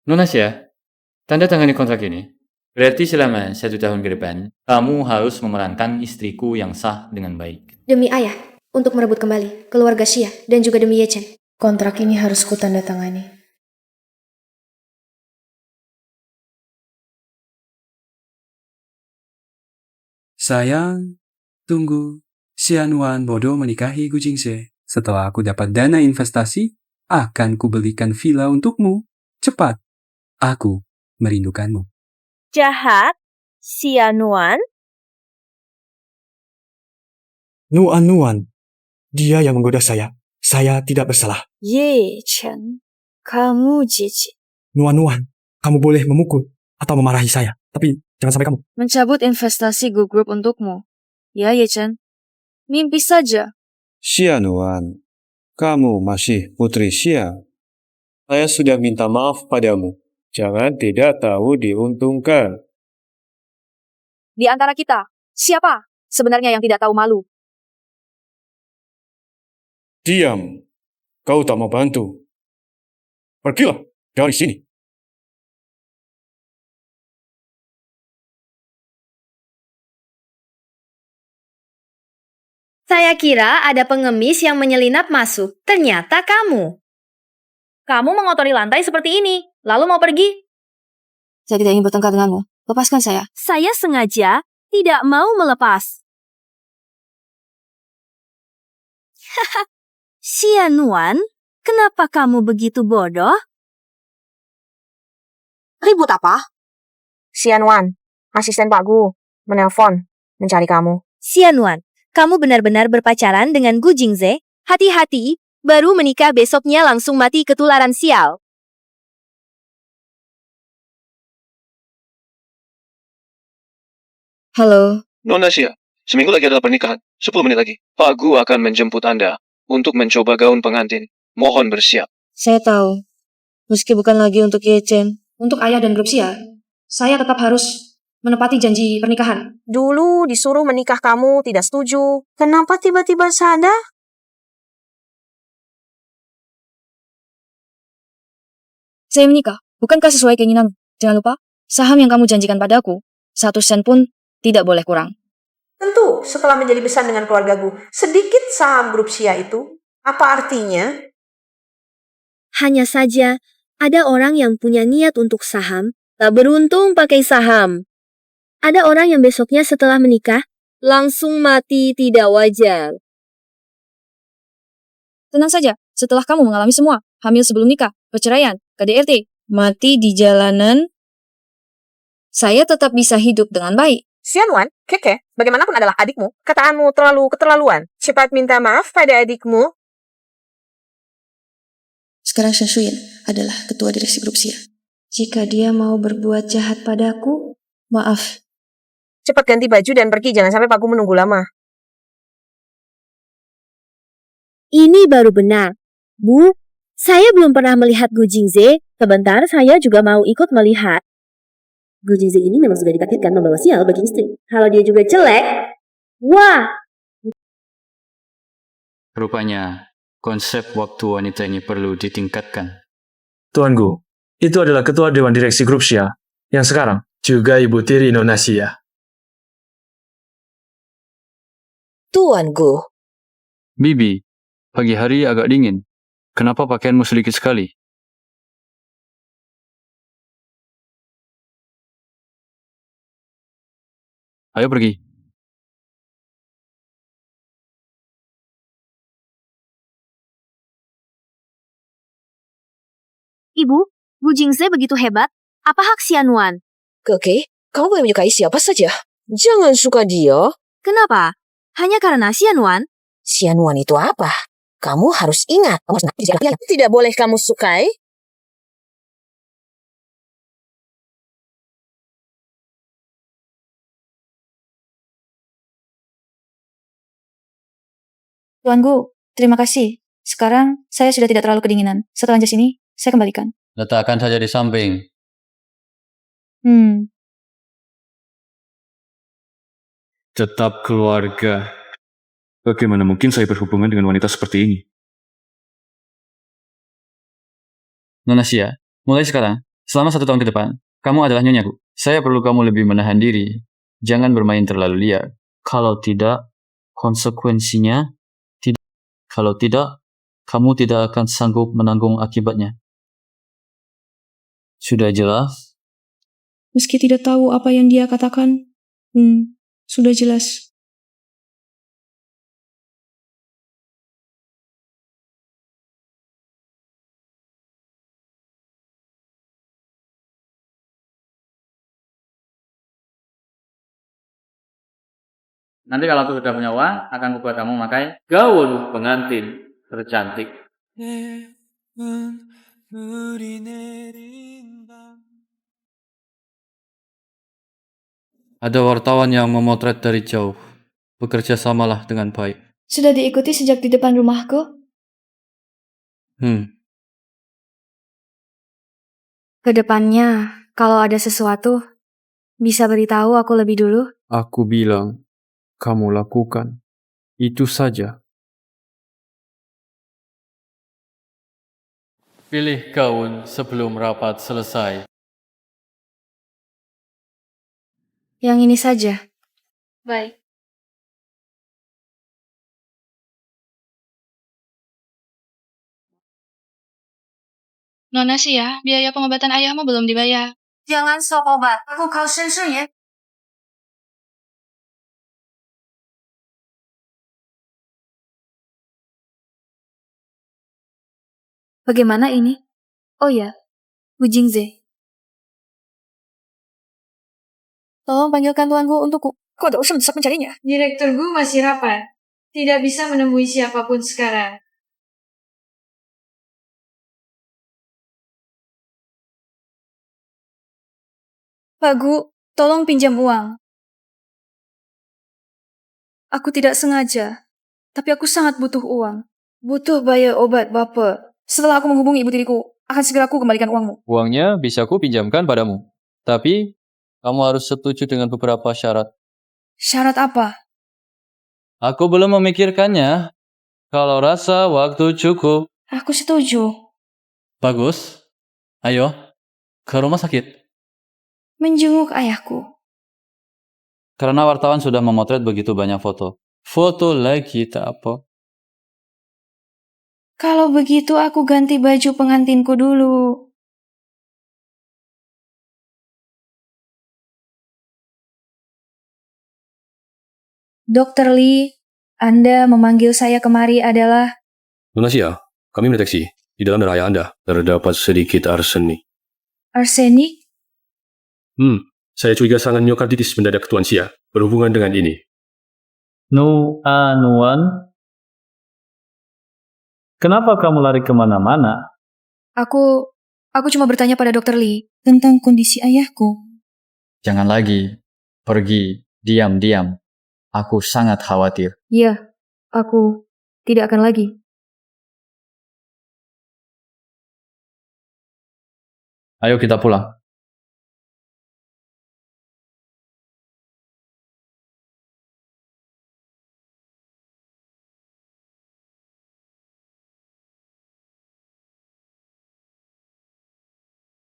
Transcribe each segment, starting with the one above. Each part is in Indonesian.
Nonasya, tanda tangani kontrak ini. Berarti selama 1 tahun ke depan, kamu harus memerankan istriku yang sah dengan baik. Demi ayah, untuk merebut kembali keluarga Xia dan juga demi Ye Chen. Kontrak ini harus kutandatangani. Sayang, tunggu. Xianwan bodoh menikahi Gu Jingse. Setelah aku dapat dana investasi, akan kubelikan villa untukmu. Cepat. Aku merindukanmu. Jahat, Xianuan. Nuan, dia yang menggoda saya. Saya tidak bersalah. Ye Chen, kamu jijik. Nuan, kamu boleh memukul atau memarahi saya. Tapi jangan sampai kamu. Mencabut investasi Gu Group untukmu. Ya Ye Chen, mimpi saja. Xianuan, kamu masih putri Xia. Saya sudah minta maaf padamu. Jangan tidak tahu diuntungkan. Di antara kita, siapa sebenarnya yang tidak tahu malu? Diam. Kau tak mau bantu. Pergilah dari sini. Saya kira ada pengemis yang menyelinap masuk. Ternyata kamu. Kamu mengotori lantai seperti ini, lalu mau pergi? Saya tidak ingin bertengkar denganmu. Lepaskan saya. Saya sengaja tidak mau melepas. Haha, Xianuan, kenapa kamu begitu bodoh? Ribut apa? Xianwan, asisten Pak Gu, menelpon, mencari kamu. Xianuan, kamu benar-benar berpacaran dengan Gu Jingze? Hati-hati, baru menikah besoknya langsung mati ketularan sial. Halo. Nona Xia, seminggu lagi adalah pernikahan. 10 menit lagi. Pak Gu akan menjemput Anda untuk mencoba gaun pengantin. Mohon bersiap. Saya tahu. Meski bukan lagi untuk Ye Chen. Untuk ayah dan grup Xia, saya tetap harus menepati janji pernikahan. Dulu disuruh menikah kamu tidak setuju. Kenapa tiba-tiba sadar? Saya menikah. Bukankah sesuai keinginanmu? Jangan lupa, saham yang kamu janjikan padaku, 1 sen pun tidak boleh kurang. Tentu, setelah menjadi besar dengan keluarga Gu, sedikit saham grup Xia itu. Apa artinya? Hanya saja, ada orang yang punya niat untuk saham, tak beruntung pakai saham. Ada orang yang besoknya setelah menikah, langsung mati tidak wajar. Tenang saja, setelah kamu mengalami semua, hamil sebelum nikah, perceraian, KDRT, mati di jalanan, saya tetap bisa hidup dengan baik. Xianwan, Keke, bagaimanapun adalah adikmu. Kataanmu terlalu keterlaluan. Cepat minta maaf pada adikmu. Sekarang Shen Shuyan adalah ketua direksi grup Xia. Jika dia mau berbuat jahat padaku, Maaf, Cepat ganti baju dan pergi, jangan sampai Pak Gu menunggu lama. Ini baru benar. Bu, saya belum pernah melihat Gu Jingze. Sebentar, saya juga mau ikut melihat. Gu Jingze ini memang sudah ditakdirkan membawa sial bagi istri. Kalau dia juga jelek, wah! Rupanya, konsep waktu wanita ini perlu ditingkatkan. Tuan Gu, itu adalah ketua Dewan Direksi Grup Xia, yang sekarang juga ibu tiri Nona Xia. Tuan Gu, Bibi, pagi hari agak dingin. Kenapa pakaianmu sedikit sekali? Ayo pergi. Ibu, Gu Jingze begitu hebat. Apa hak Xianuan? Keke, kamu boleh menyukai siapa saja. Jangan suka dia. Kenapa? Hanya karena Xianuan? Xianwan itu apa? Kamu harus ingat. Tidak boleh kamu sukai. Tuan Gu, terima kasih. Sekarang saya sudah tidak terlalu kedinginan. Setelah jas ini, saya kembalikan. Letakkan saja di samping. Tetap keluarga. Bagaimana mungkin saya berhubungan dengan wanita seperti ini? Nona Xia, mulai sekarang, Selama 1 tahun ke depan, kamu adalah nyonyaku. Saya perlu kamu lebih menahan diri. Jangan bermain terlalu liar. Kalau tidak, konsekuensinya tidak. Kalau tidak, kamu tidak akan sanggup menanggung akibatnya. Sudah jelas? Meski tidak tahu apa yang dia katakan, sudah jelas. Nanti kalau aku sudah punya uang, akan kubuat kamu memakai gaun pengantin tercantik. Ada wartawan yang memotret dari jauh. Bekerja samalah dengan baik. Sudah diikuti sejak di depan rumahku. Kedepannya, kalau ada sesuatu, bisa beritahu aku lebih dulu. Aku bilang, kamu lakukan. Itu saja. Pilih gaun sebelum rapat selesai. Yang ini saja. Baik. Nona Sia, biaya pengobatan ayahmu belum dibayar. Jangan sok obat. Aku kau sensu ya. Bagaimana ini? Oh ya, Gu Jingze. Tolong panggilkan tuanku untukku. Kau ada urusan besar mencarinya. Direktur Gu masih rapat. Tidak bisa menemui siapapun sekarang. Pak Gu, tolong pinjam uang. Aku tidak sengaja, tapi aku sangat butuh uang. Butuh bayar obat Bapak. Setelah aku menghubungi ibu tiriku, akan segera aku kembalikan uangmu. Uangnya bisa ku pinjamkan padamu. Tapi, kamu harus setuju dengan beberapa syarat. Syarat apa? Aku belum memikirkannya. Kalau rasa waktu cukup. Aku setuju. Bagus. Ayo, ke rumah sakit. Menjenguk ayahku. Karena wartawan sudah memotret begitu banyak foto. Foto lagi tak apa. Kalau begitu aku ganti baju pengantinku dulu. Dr. Lee, Anda memanggil saya kemari adalah... Nona Sia, kami mendeteksi di dalam darah ayah Anda terdapat sedikit arsenik. Arsenik? Saya curiga serangan miokarditis mendadak Tuan Sia berhubungan dengan ini. Nuan, kenapa kamu lari kemana-mana? Aku cuma bertanya pada Dr. Lee tentang kondisi ayahku. Jangan lagi. Pergi. Diam-diam. Aku sangat khawatir. Iya, aku tidak akan lagi. Ayo kita pulang.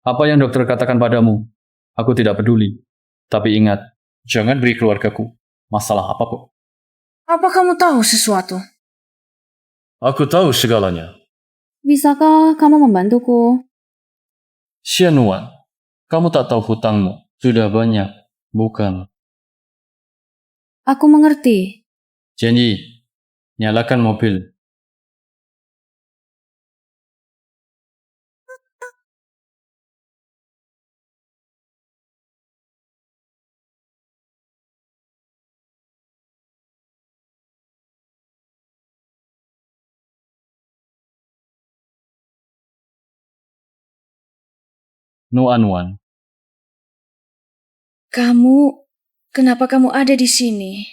Apa yang dokter katakan padamu? Aku tidak peduli. Tapi ingat, jangan beri keluargaku masalah apapun. Apa kamu tahu sesuatu? Aku tahu segalanya. Bisakah kamu membantuku? Xianuan, kamu tak tahu hutangmu. Sudah banyak, bukan? Aku mengerti. Janji, nyalakan mobil. Nuan. Kenapa kamu ada di sini?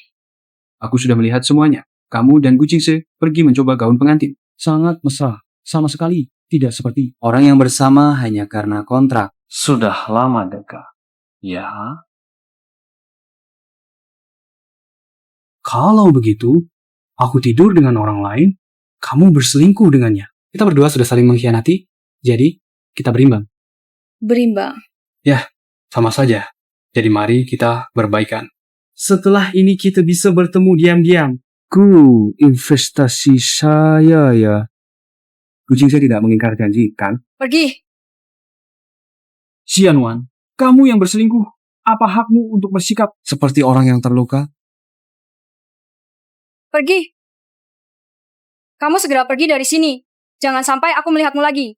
Aku sudah melihat semuanya. Kamu dan Gu Jingse pergi mencoba gaun pengantin. Sangat mesra. Sama sekali tidak seperti orang yang bersama hanya karena kontrak. Sudah lama dekat. Ya. Kalau begitu, aku tidur dengan orang lain, kamu berselingkuh dengannya. Kita berdua sudah saling mengkhianati, jadi kita berimbang. berimbang. Ya, sama saja. Jadi mari kita berbaikan. Setelah ini kita bisa bertemu diam-diam. Investasi saya ya. Kucing saya tidak mengingkar janji, kan? Pergi! Xianwan, kamu yang berselingkuh. Apa hakmu untuk bersikap seperti orang yang terluka? Pergi! Kamu segera pergi dari sini. Jangan sampai aku melihatmu lagi.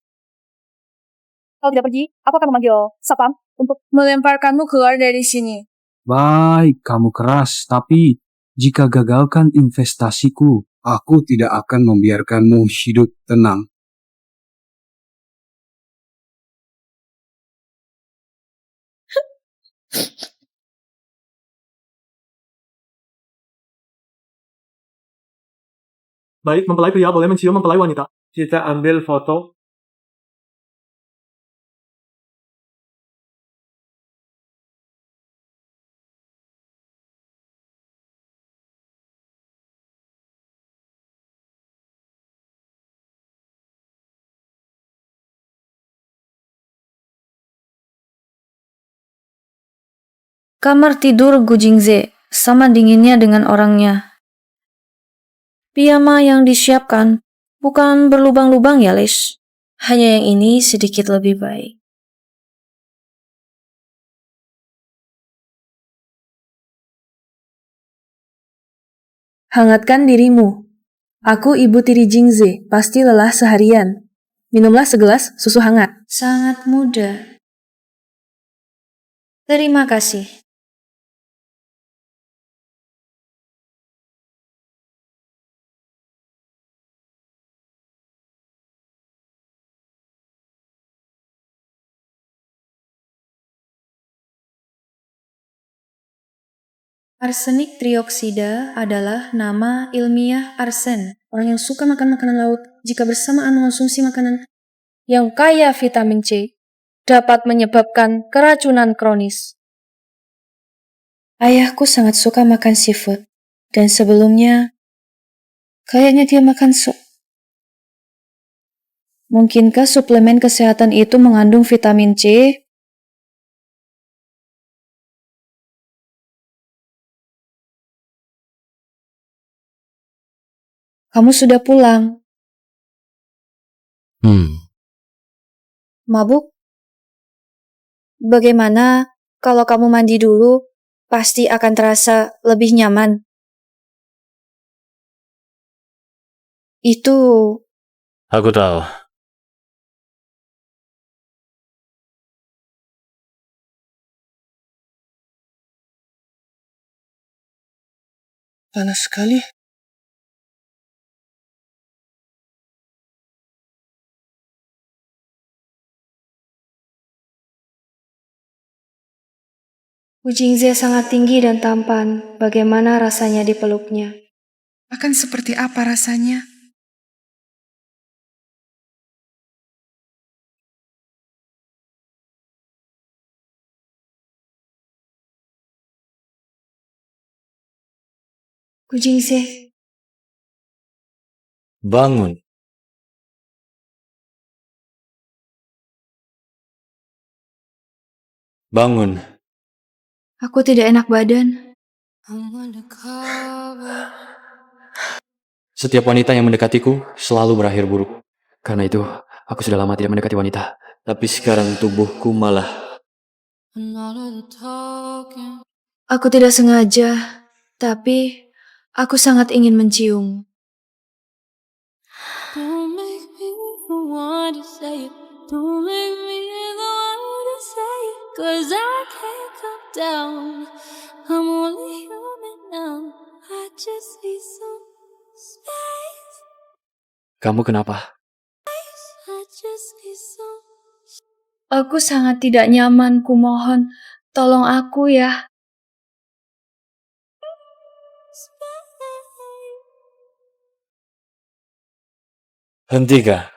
Kalau tidak pergi, aku akan memanggil Sapam untuk melemparkanmu keluar dari sini. Baik, kamu keras. Tapi jika gagalkan investasiku, aku tidak akan membiarkanmu hidup tenang. Baik, mempelai pria boleh mencium mempelai wanita. Kita ambil foto. Kamar tidur Gu Jingze sama dinginnya dengan orangnya. Piyama yang disiapkan bukan berlubang-lubang ya, Lish. Hanya yang ini sedikit lebih baik. Hangatkan dirimu. Aku ibu tiri Jingze, pasti lelah seharian. Minumlah segelas susu hangat. Sangat mudah. Terima kasih. Arsenik trioksida adalah nama ilmiah arsen. Orang yang suka makan makanan laut, jika bersamaan mengonsumsi makanan yang kaya vitamin C, dapat menyebabkan keracunan kronis. Ayahku sangat suka makan seafood, dan sebelumnya, kayaknya dia makan sup. Mungkinkah suplemen kesehatan itu mengandung vitamin C? Kamu sudah pulang. Mabuk? Bagaimana kalau kamu mandi dulu? Pasti akan terasa lebih nyaman. Itu Aku tahu. Panas sekali. Gu Jingze sangat tinggi dan tampan. Bagaimana rasanya dipeluknya? Akan seperti apa rasanya? Gu Jingze, Bangun. Bangun. aku tidak enak badan. Setiap wanita yang mendekatiku selalu berakhir buruk. Karena itu, aku sudah lama tidak mendekati wanita. Tapi sekarang tubuhku malah... Aku tidak sengaja, tapi aku sangat ingin mencium. Kamu kenapa? Aku sangat tidak nyaman, kumohon. Tolong aku ya. Hentikan.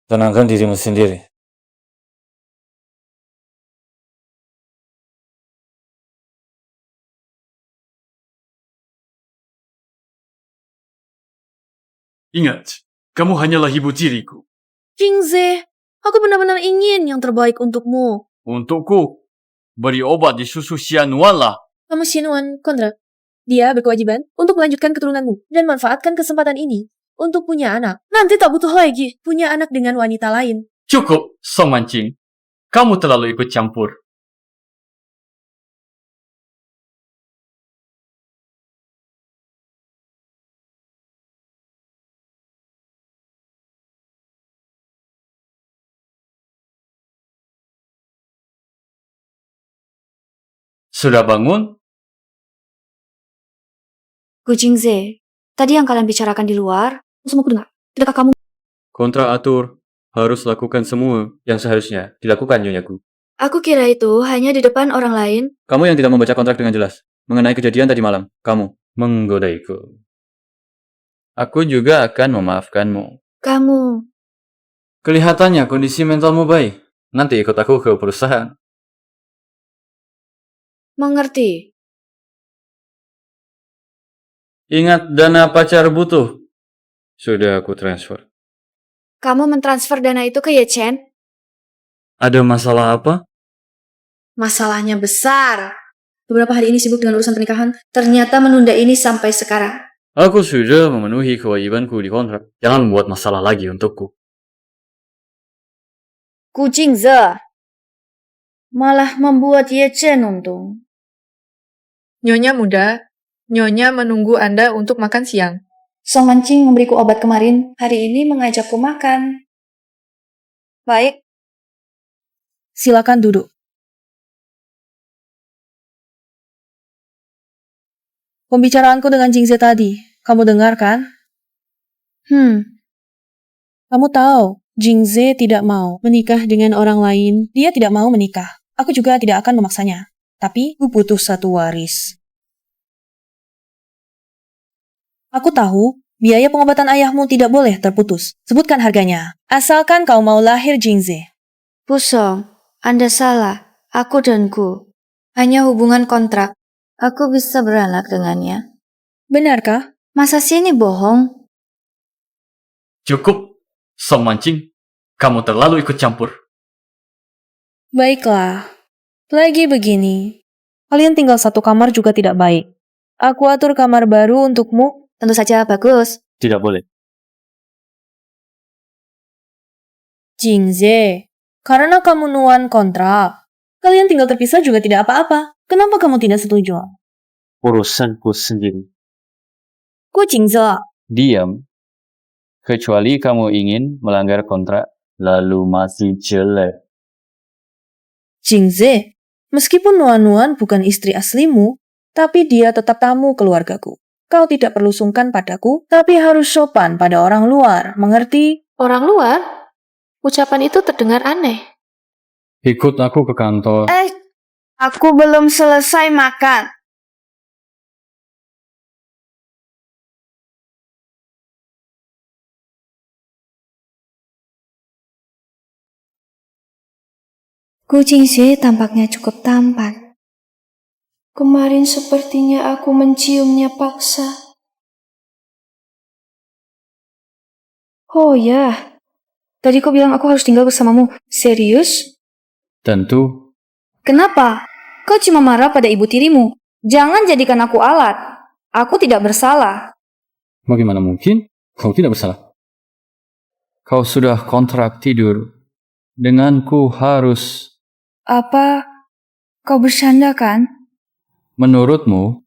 Tenangkan dirimu sendiri. Ingat, Kamu hanyalah ibu tiriku. Jingze, aku benar-benar ingin yang terbaik untukmu. Untukku, beri obat di susu Xianuan lah. Kamu Xianuan kontrak. Dia berkewajiban untuk melanjutkan keturunanmu dan manfaatkan kesempatan ini untuk punya anak. Nanti tak butuh lagi punya anak dengan wanita lain. Cukup, Song Mancing. Kamu terlalu ikut campur. Sudah bangun? Gu Jingze, tadi yang kalian bicarakan di luar, semua aku dengar. Tidakkah kamu? Kontrak atur harus lakukan semua yang seharusnya dilakukan, Nyonya Gu. Aku kira itu hanya di depan orang lain. Kamu yang tidak membaca kontrak dengan jelas mengenai kejadian tadi malam, kamu menggodaiku. Aku juga akan memaafkanmu. Kamu. Kelihatannya kondisi mentalmu baik. Nanti ikut aku ke perusahaan. Mengerti. Ingat, dana pacar butuh. Sudah aku transfer. Kamu mentransfer dana itu ke Ye Chen? Ada masalah apa? Masalahnya besar. Beberapa hari ini sibuk dengan urusan pernikahan, ternyata menunda ini sampai sekarang. Aku sudah memenuhi kewajibanku di kontrak. Jangan membuat masalah lagi untukku. Gu Jingze malah membuat Ye Chen untung. Nyonya muda, Nyonya menunggu Anda untuk makan siang. Song Mancing memberiku obat kemarin, hari ini mengajakku makan. Baik. Silakan duduk. Pembicaraanku dengan Jingze tadi, kamu dengar kan? Kamu tahu, Jingze tidak mau menikah dengan orang lain. Dia tidak mau menikah. Aku juga tidak akan memaksanya. Tapi, aku butuh satu waris. Aku tahu, biaya pengobatan ayahmu tidak boleh terputus. Sebutkan harganya. Asalkan kau mau lahir Jingze. Pusong, Anda salah. Aku dan Gu hanya hubungan kontrak. Aku bisa beranak dengannya. Benarkah? Masa sih ini bohong? Cukup, Song Mancing. Kamu terlalu ikut campur. Baiklah. Lagi begini. Kalian tinggal satu kamar juga tidak baik. Aku atur kamar baru untukmu. Tentu saja bagus. Tidak boleh. Jingze, karena kamu nuan kontrak, kalian tinggal terpisah juga tidak apa-apa. Kenapa kamu tidak setuju? Urusanku sendiri. Gu Jingze, Diam. Kecuali kamu ingin melanggar kontrak, lalu masih jelek. Jingze, meskipun Nuan-Nuan bukan istri aslimu, tapi dia tetap tamu keluargaku. Kau tidak perlu sungkan padaku, tapi harus sopan pada orang luar, mengerti? Orang luar? Ucapan itu terdengar aneh. Ikut aku ke kantor. Aku belum selesai makan. Gu Jingze tampaknya cukup tampan. Kemarin sepertinya aku menciumnya paksa. Oh ya, tadi kau bilang aku harus tinggal bersamamu. Serius? Tentu. Kenapa? Kau cuma marah pada ibu tirimu. Jangan jadikan aku alat. Aku tidak bersalah. Bagaimana mungkin? Kau tidak bersalah. Kau sudah kontrak tidur. Denganku harus. Apa? Kau bercanda kan? Menurutmu?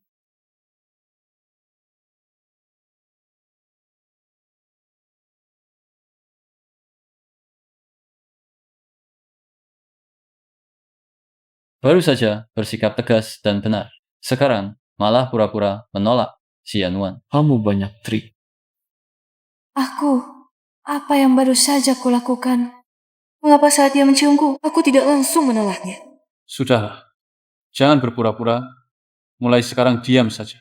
Baru saja bersikap tegas dan benar. Sekarang malah pura-pura menolak Xianuan. Kamu banyak trik. Apa yang baru saja kulakukan? Mengapa saat dia menciumku, aku tidak langsung menolaknya? Sudah. Jangan berpura-pura. Mulai sekarang diam saja.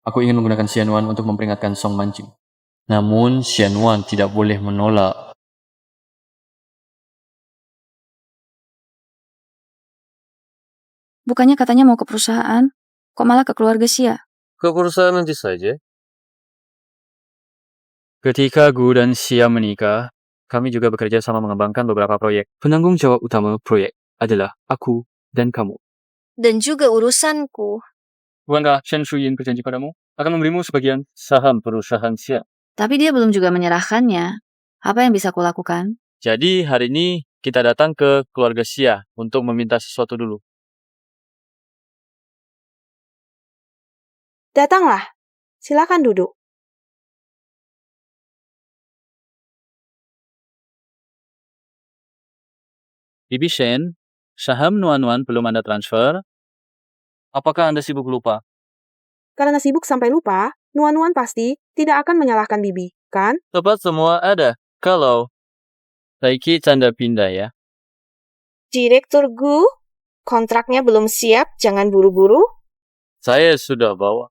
Aku ingin menggunakan Xianuan untuk memperingatkan Song Mancing. Namun Xianuan tidak boleh menolak. Bukannya katanya mau ke perusahaan, kok malah ke keluarga Xia? Ke perusahaan nanti saja. Ketika Gu dan Xia menikah, kami juga bekerja sama mengembangkan beberapa proyek. Penanggung jawab utama proyek adalah aku dan kamu. Dan juga urusanku. Bukankah Shen Shuyin berjanji padamu akan memberimu sebagian saham perusahaan Xia? Tapi dia belum juga menyerahkannya. Apa yang bisa kulakukan? Jadi hari ini kita datang ke keluarga Xia untuk meminta sesuatu dulu. Datanglah. Silakan duduk. Bibi Shen, saham Nuan-Nuan belum Anda transfer. Apakah Anda sibuk lupa? Karena sibuk sampai lupa, Nuan-Nuan pasti tidak akan menyalahkan Bibi, kan? Tepat semua ada. Kalau Taiki canda pindah ya. Direktur Gu, kontraknya belum siap, jangan buru-buru. Saya sudah bawa.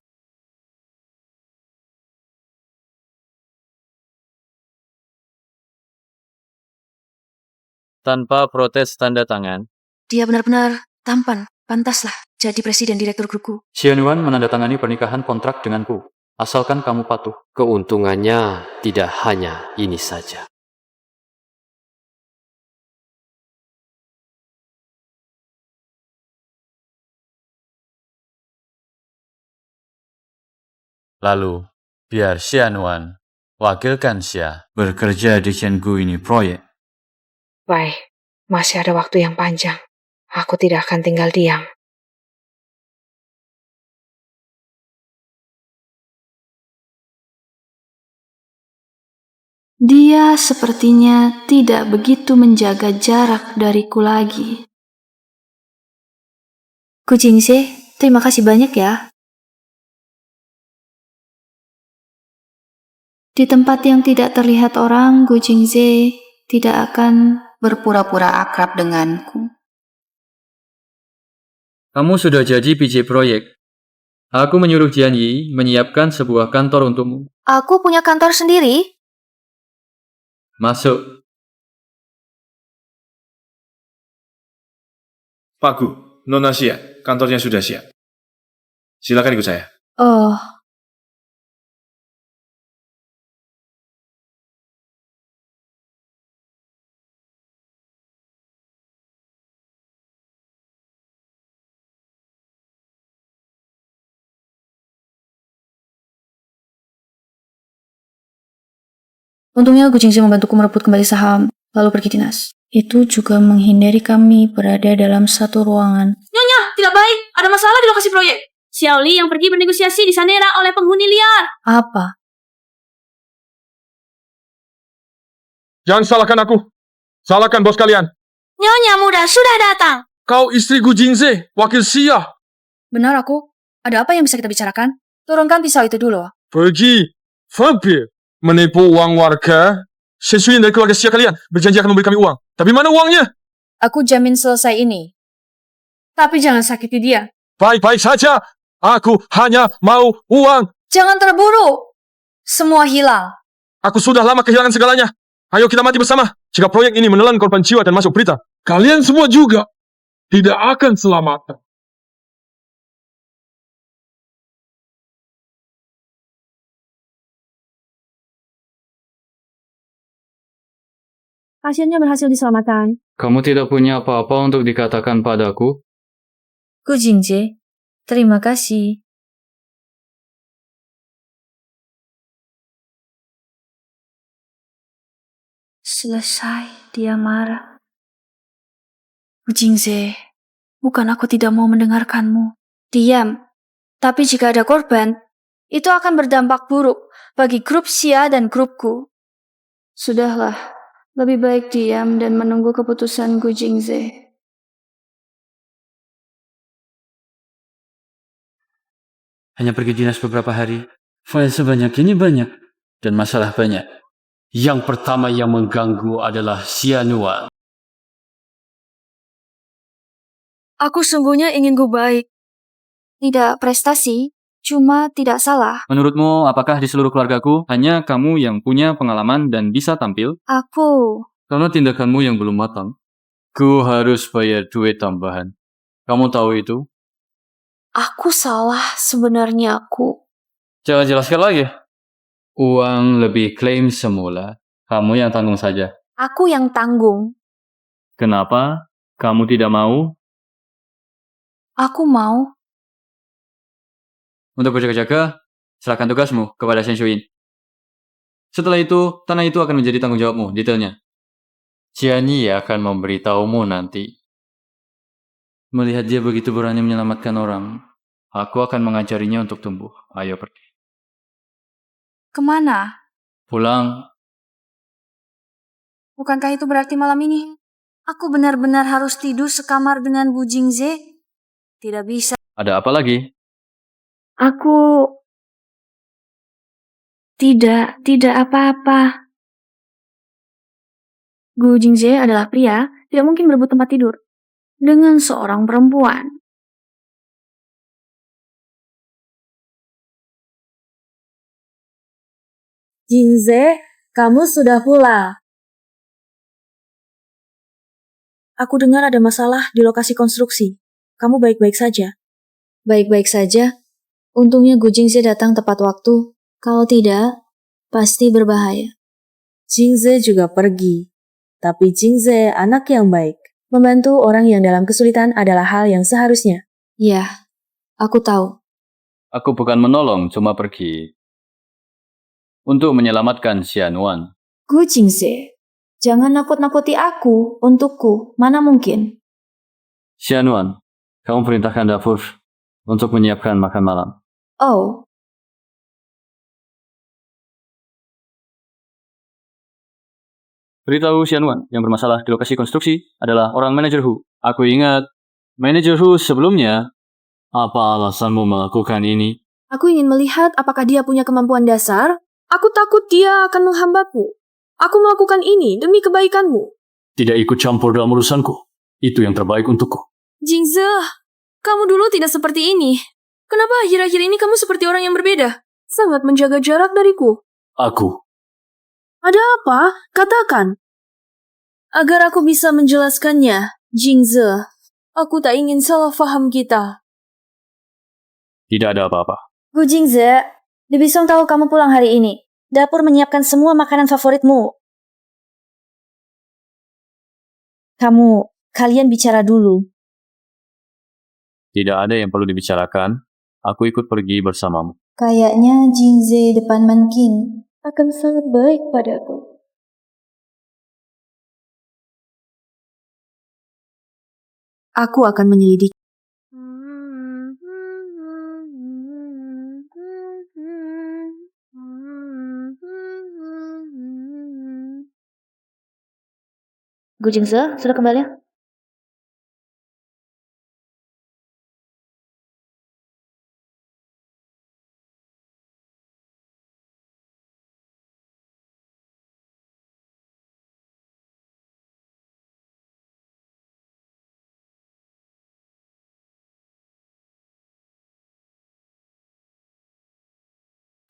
Tanpa protes tanda tangan, Dia benar-benar tampan. Pantaslah jadi presiden direktur grupku. Xianuan menandatangani pernikahan kontrak denganku. Asalkan kamu patuh. Keuntungannya tidak hanya ini saja. Lalu, biar Xianuan wakilkan Xia bekerja di Chenggu ini proyek. Baik, masih ada waktu yang panjang. Aku tidak akan tinggal diam. Dia sepertinya tidak begitu menjaga jarak dariku lagi. Gu Jingze, terima kasih banyak ya. Di tempat yang tidak terlihat orang, Gu Jingze tidak akan berpura-pura akrab denganku. Kamu sudah jadi PJ proyek. Aku menyuruh Jian Yi menyiapkan sebuah kantor untukmu. Aku punya kantor sendiri. Masuk. Pak Gu, Nona Xia, kantornya sudah siap. Silakan ikut saya. Oh, untungnya Gu Jingze membantuku merebut kembali saham, lalu pergi dinas. Itu juga menghindari kami berada dalam satu ruangan. Nyonya, tidak baik. Ada masalah di lokasi proyek. Xiaoli yang pergi bernegosiasi di Sanera oleh penghuni liar. Apa? Jangan salahkan aku. Salahkan bos kalian. Nyonya muda sudah datang. Kau istri Gu Jingze, wakil Xia. Benar aku. Ada apa yang bisa kita bicarakan? Turunkan pisau itu dulu. Pergi. Vampir. Menipu uang warga. Shen Shuyin dari keluarga Xia kalian berjanji akan memberi kami uang. Tapi mana uangnya? Aku jamin selesai ini. Tapi jangan sakiti dia. Baik-baik saja. Aku hanya mau uang. Jangan terburu. Semua hilang. Aku sudah lama kehilangan segalanya. Ayo kita mati bersama. Jika proyek ini menelan korban jiwa dan masuk berita, kalian semua juga tidak akan selamat. Pasiennya berhasil diselamatkan. Kamu tidak punya apa-apa untuk dikatakan padaku? Gu Jingze, terima kasih. Selesai, dia marah. Gu Jingze, bukan aku tidak mau mendengarkanmu. Diam. Tapi jika ada korban, itu akan berdampak buruk bagi grup Xia dan grupku. Sudahlah, lebih baik diam dan menunggu keputusan Gu Jingze. Hanya pergi dinas beberapa hari. File sebanyak ini banyak. Dan masalah banyak. Yang pertama yang mengganggu adalah Xianuan. Aku sungguhnya ingin Gu baik. Tidak prestasi, cuma tidak salah. Menurutmu, apakah di seluruh keluargaku hanya kamu yang punya pengalaman dan bisa tampil? Aku. Karena tindakanmu yang belum matang, ku harus bayar duit tambahan. Kamu tahu itu? Aku salah sebenarnya aku. Jangan jelaskan lagi. Uang lebih klaim semula. Kamu yang tanggung saja. Aku yang tanggung. Kenapa? Kamu tidak mau? Aku mau. Untuk berjaga-jaga, serahkan tugasmu kepada Senshuin. Setelah itu, tanah itu akan menjadi tanggung jawabmu, detailnya. Ciani akan memberitahumu nanti. Melihat dia begitu berani menyelamatkan orang, aku akan mengajarinya untuk tumbuh. Ayo pergi. Kemana? Pulang. Bukankah itu berarti malam ini aku benar-benar harus tidur sekamar dengan Bu Jingze? Tidak bisa. Ada apa lagi? Aku... Tidak apa-apa. Gu Jingze adalah pria, tidak mungkin berebut tempat tidur dengan seorang perempuan. Jingze, kamu sudah pulang. Aku dengar ada masalah di lokasi konstruksi. Kamu baik-baik saja? Baik-baik saja. Untungnya Gu Jingze datang tepat waktu. Kalau tidak, pasti berbahaya. Jingze juga pergi. Tapi Jingze anak yang baik. Membantu orang yang dalam kesulitan adalah hal yang seharusnya. Ya, aku tahu. Aku bukan menolong, cuma pergi. Untuk menyelamatkan Xianwan. Gu Jingze, jangan nakut-nakuti aku untukku. Mana mungkin? Xianwan, kamu perintahkan dapur untuk menyiapkan makan malam. Oh, Beritahu Xianwan yang bermasalah di lokasi konstruksi adalah orang manajer Hu. Aku ingat manajer Hu sebelumnya. Apa alasanmu melakukan ini? aku ingin melihat apakah dia punya kemampuan dasar. Aku takut dia akan menghambatmu. Aku melakukan ini demi kebaikanmu. Tidak ikut campur dalam urusanku. Itu yang terbaik untukku. Jingze, kamu dulu tidak seperti ini. Kenapa akhir-akhir ini kamu seperti orang yang berbeda? Sangat menjaga jarak dariku. Aku. Ada apa? Katakan. Agar aku bisa menjelaskannya, Jingze. Aku tak ingin salah faham kita. Tidak ada apa-apa. Gu Jingze, Dibisong tahu kamu pulang hari ini. Dapur menyiapkan semua makanan favoritmu. Kalian bicara dulu. Tidak ada yang perlu dibicarakan. Aku ikut pergi bersamamu. Kayaknya Jingze depan Man King akan sangat baik padaku. Aku akan menyelidiki. Gu Jingze, sudah kembali?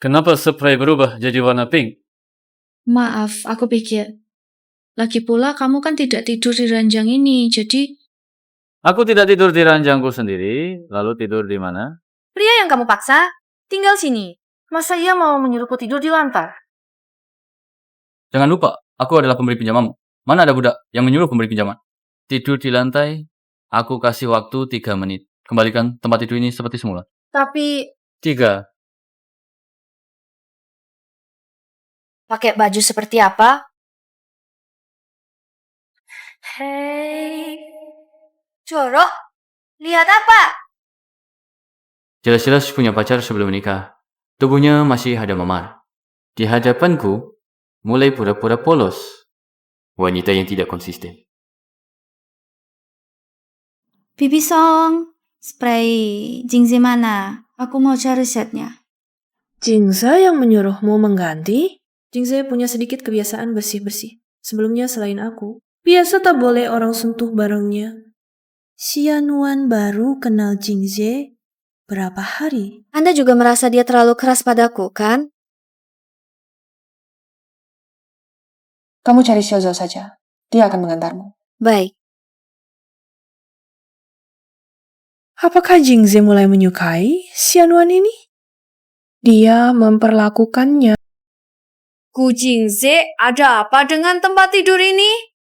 Kenapa spray berubah jadi warna pink? Maaf, aku pikir. Lagi pula kamu kan tidak tidur di ranjang ini, jadi... Aku tidak tidur di ranjangku sendiri, lalu tidur di mana? Pria yang kamu paksa, tinggal sini. Masa ia mau menyuruhku tidur di lantai? Jangan lupa, aku adalah pemberi pinjamanmu. Mana ada budak yang menyuruh pemberi pinjaman? Tidur di lantai, aku kasih waktu 3 menit. Kembalikan tempat tidur ini seperti semula. Tapi 3. pakai baju seperti apa? Hei, jorok, lihat apa? Jelas-jelas punya pacar sebelum menikah. Tubuhnya masih ada memar. Di hadapanku, mulai pura-pura polos. Wanita yang tidak konsisten. Bibisong, spray Jingze mana? Aku mau cari setnya. Jingze yang menyuruhmu mengganti? Jingze punya sedikit kebiasaan bersih-bersih. Sebelumnya selain aku, biasa tak boleh orang sentuh barangnya. Xianwan baru kenal Jingze berapa hari? Anda juga merasa dia terlalu keras padaku, kan? Kamu cari Xiaozhou saja. Dia akan mengantarmu. Baik. Apakah Jingze mulai menyukai Xianwan ini? Dia memperlakukannya Gu Jingze, ada apa dengan tempat tidur ini?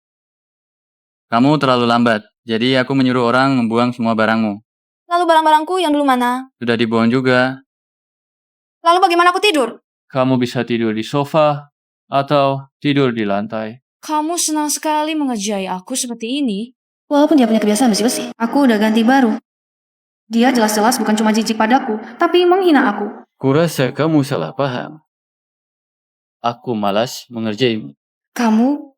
Kamu terlalu lambat, jadi aku menyuruh orang membuang semua barangmu. Lalu barang-barangku yang dulu mana? Sudah dibuang juga. Lalu bagaimana aku tidur? Kamu bisa tidur di sofa atau tidur di lantai. Kamu senang sekali mengerjai aku seperti ini. Walaupun dia punya kebiasaan bersih-bersih. Aku udah ganti baru. Dia jelas-jelas bukan cuma jijik padaku, tapi menghina aku. Kurasa kamu salah paham. Aku malas mengerjaimu. Kamu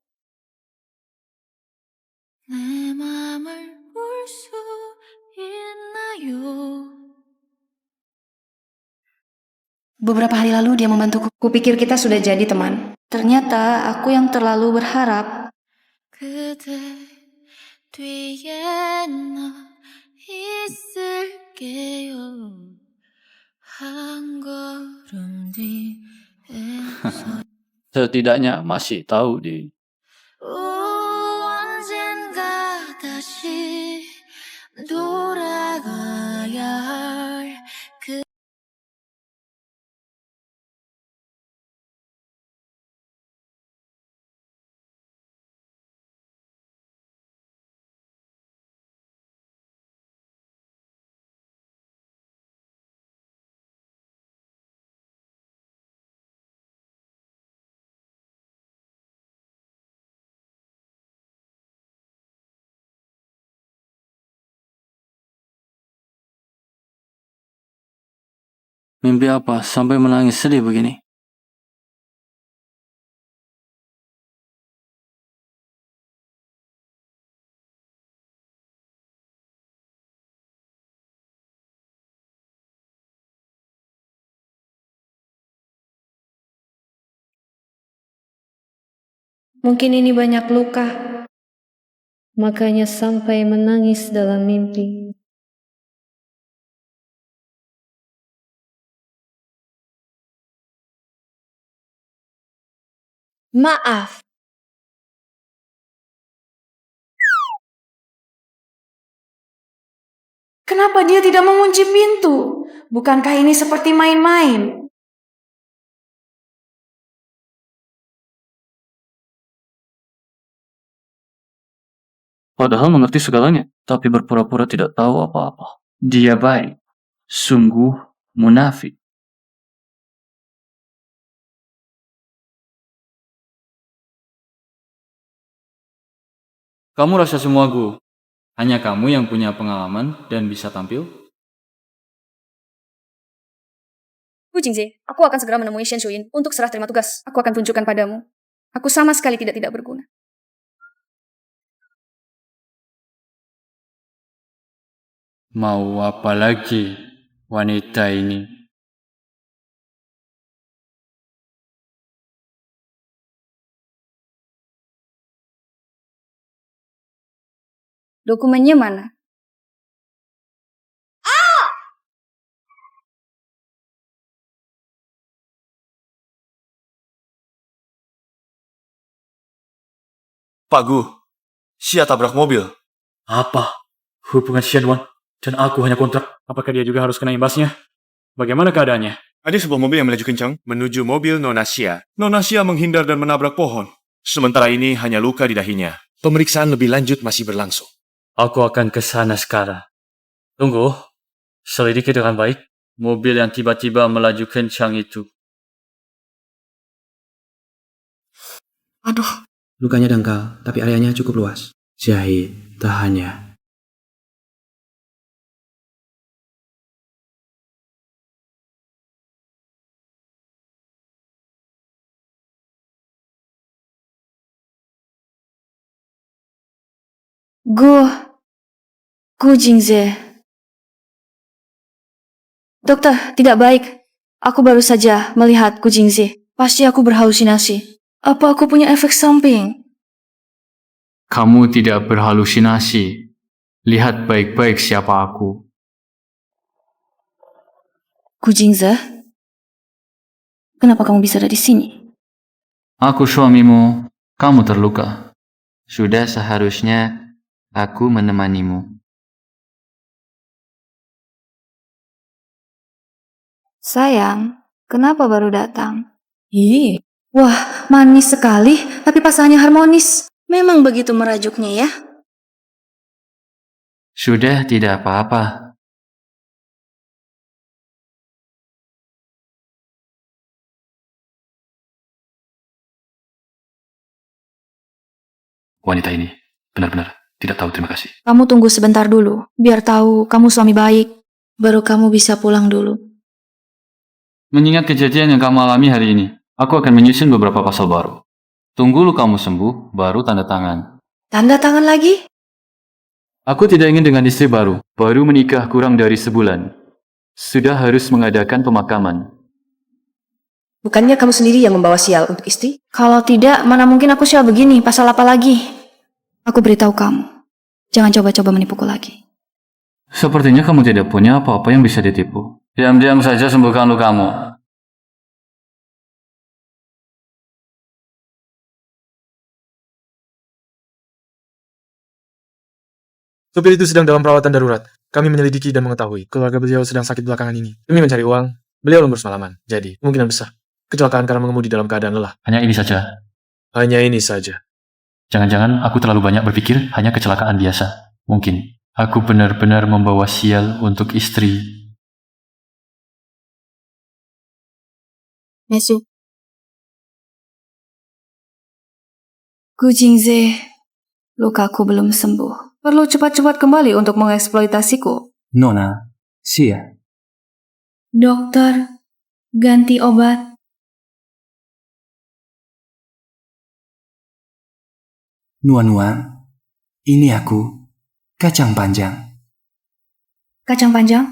beberapa hari lalu dia membantuku. Kupikir kita sudah jadi teman. Ternyata aku yang terlalu berharap. Setidaknya masih tahu di. Mimpi apa sampai menangis sedih begini? Mungkin ini banyak luka. Makanya sampai menangis dalam mimpi. Maaf. Kenapa dia tidak mengunci pintu? Bukankah ini seperti main-main? Padahal mengerti segalanya, tapi berpura-pura tidak tahu apa-apa. Dia baik. Sungguh munafik. Kamu rasa semua Gu? Hanya kamu yang punya pengalaman dan bisa tampil? Gu Jingze, aku akan segera menemui Shen Shuyin untuk serah terima tugas. Aku akan tunjukkan padamu. Aku sama sekali tidak berguna. Mau apa lagi wanita ini? Dokumennya mana? Pak Gu, Xia tabrak mobil. Apa? Hubungan Xianwan dan aku hanya kontrak. Apakah dia juga harus kena imbasnya? Bagaimana keadaannya? Ada sebuah mobil yang melaju kencang menuju mobil Nona Xia. Nona Xia menghindar dan menabrak pohon. Sementara ini hanya luka di dahinya. Pemeriksaan lebih lanjut masih berlangsung. Aku akan ke sana sekarang. Tunggu, selidiki dengan baik mobil yang tiba-tiba melaju kencang itu. Aduh. Lukanya dangkal, tapi areanya cukup luas. Jahit tahannya. Gu Jingze. Dokter, tidak baik. Aku baru saja melihat Gu Jingze. Pasti aku berhalusinasi. Apa aku punya efek samping? Kamu tidak berhalusinasi. Lihat baik-baik siapa aku. Gu Jingze, kenapa kamu bisa ada di sini? Aku suamimu. Kamu terluka. Sudah seharusnya aku menemanimu. Sayang, kenapa baru datang? Ih, Wah, manis sekali, tapi pasangannya harmonis. Memang begitu merajuknya ya. Sudah, tidak apa-apa. Wanita ini benar-benar tidak tahu terima kasih. Kamu tunggu sebentar dulu, biar tahu kamu suami baik. Baru kamu bisa pulang dulu. Mengingat kejadian yang kamu alami hari ini, aku akan menyusun beberapa pasal baru. Tunggu lu kamu sembuh, baru tanda tangan. Tanda tangan lagi? Aku tidak ingin dengan istri baru menikah kurang dari sebulan. Sudah harus mengadakan pemakaman. Bukannya kamu sendiri yang membawa sial untuk istri? Kalau tidak, mana mungkin aku sial begini, pasal apa lagi? Aku beritahu kamu, jangan coba-coba menipuku lagi. Sepertinya kamu tidak punya apa-apa yang bisa ditipu. Diam-diam saja sembuhkan lu kamu. Sopir itu sedang dalam perawatan darurat. Kami menyelidiki dan mengetahui keluarga beliau sedang sakit belakangan ini. Demi mencari uang, beliau lembur semalaman. Jadi, kemungkinan besar kecelakaan karena mengemudi dalam keadaan lelah. Hanya ini saja. Hanya ini saja. Jangan-jangan aku terlalu banyak berpikir hanya kecelakaan biasa. Mungkin aku benar-benar membawa sial untuk istri. Messi. Gu Jingze, lukaku belum sembuh. Perlu cepat-cepat kembali untuk mengeksploitasiku. Nona Xia. Dokter, ganti obat. Nuan-Nuan, ini aku, Kacang Panjang. Kacang panjang?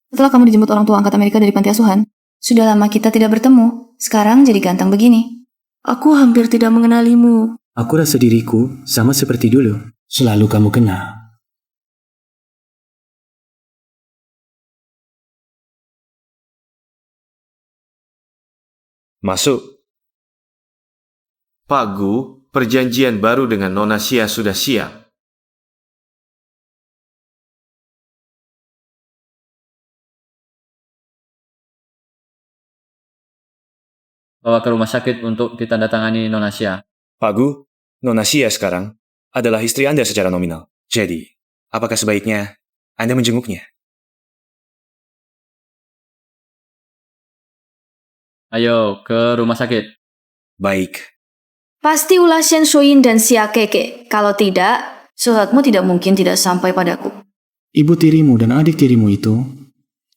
Setelah kamu dijemput orang tua angkat Amerika dari panti asuhan, sudah lama kita tidak bertemu. Sekarang jadi ganteng begini. Aku hampir tidak mengenalimu. Aku rasa diriku sama seperti dulu. Selalu kamu kenal. Masuk. Pak Gu, perjanjian baru dengan Nona Xia sudah siap. Bawa ke rumah sakit untuk ditandatangani Nona Xia. Pak Gu, Nona Xia sekarang adalah istri Anda secara nominal. Jadi, apakah sebaiknya Anda menjenguknya? Ayo ke rumah sakit. Baik. Pasti ulah Shen Shuyin dan Xia Keke. Kalau tidak, suratmu tidak mungkin tidak sampai padaku. Ibu tirimu dan adik tirimu itu?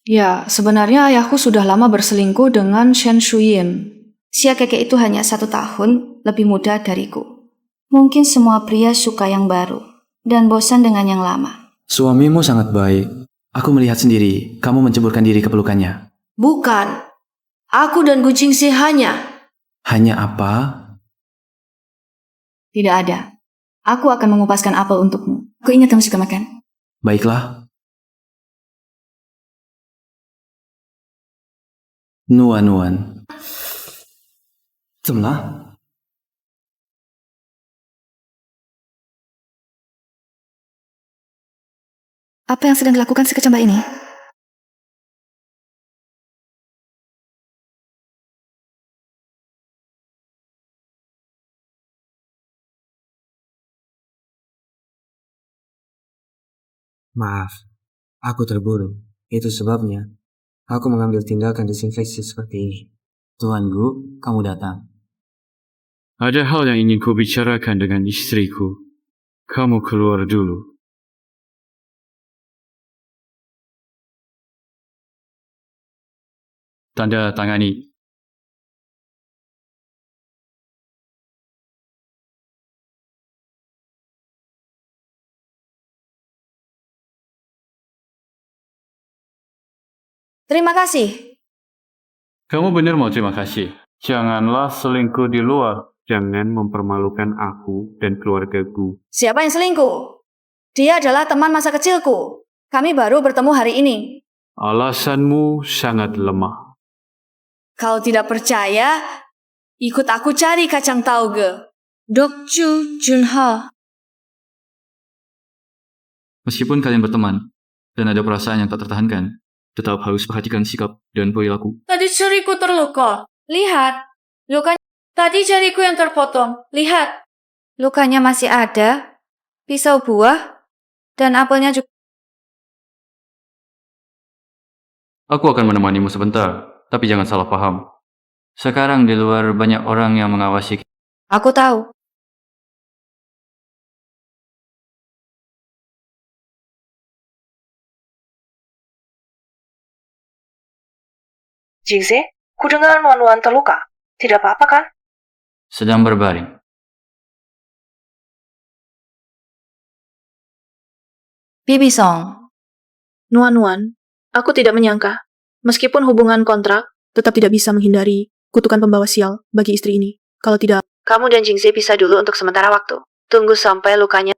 Ya, sebenarnya ayahku sudah lama berselingkuh dengan Shen Shuyin. Xia Keke itu hanya 1 tahun lebih muda dariku. Mungkin semua pria suka yang baru dan bosan dengan yang lama. Suamimu sangat baik. Aku melihat sendiri kamu menceburkan diri ke pelukannya. Bukan. Aku dan Gu Jingze hanya. Hanya apa? Tidak ada. Aku akan mengupaskan apel untukmu. Aku ingat kamu suka makan. Baiklah. Nuan-Nuan. Semlah. Apa yang sedang dilakukan si kecamba ini? Maaf, aku terburu. Itu sebabnya aku mengambil tindakan desinfeksi seperti ini. Tuan Gu, kamu datang. Ada hal yang ingin ku bicarakan dengan istriku. Kamu keluar dulu. Tanda tangani. Terima kasih. Kamu benar mau terima kasih. Janganlah selingkuh di luar. Jangan mempermalukan aku dan keluargaku. Siapa yang selingkuh? Dia adalah teman masa kecilku. Kami baru bertemu hari ini. Alasanmu sangat lemah. Kalau tidak percaya, ikut aku cari kacang tauge. Dok Chu Junho. Meskipun kalian berteman dan ada perasaan yang tak tertahankan, tetap harus perhatikan sikap dan perilaku. Tadi jariku terluka. Lihat. Lukanya. Tadi jariku yang terpotong. Lihat. Lukanya masih ada. Pisau buah. Dan apelnya juga. Aku akan menemanimu sebentar, tapi jangan salah paham. Sekarang di luar banyak orang yang mengawasi. Aku tahu. Jingze, kudengar Nuan terluka. Tidak apa-apa kan? Sedang berbaring. Bibi Song. Nuan, aku tidak menyangka. Meskipun hubungan kontrak, tetap tidak bisa menghindari kutukan pembawa sial bagi istri ini. Kalau tidak, kamu dan Jingze pisah dulu untuk sementara waktu. Tunggu sampai lukanya.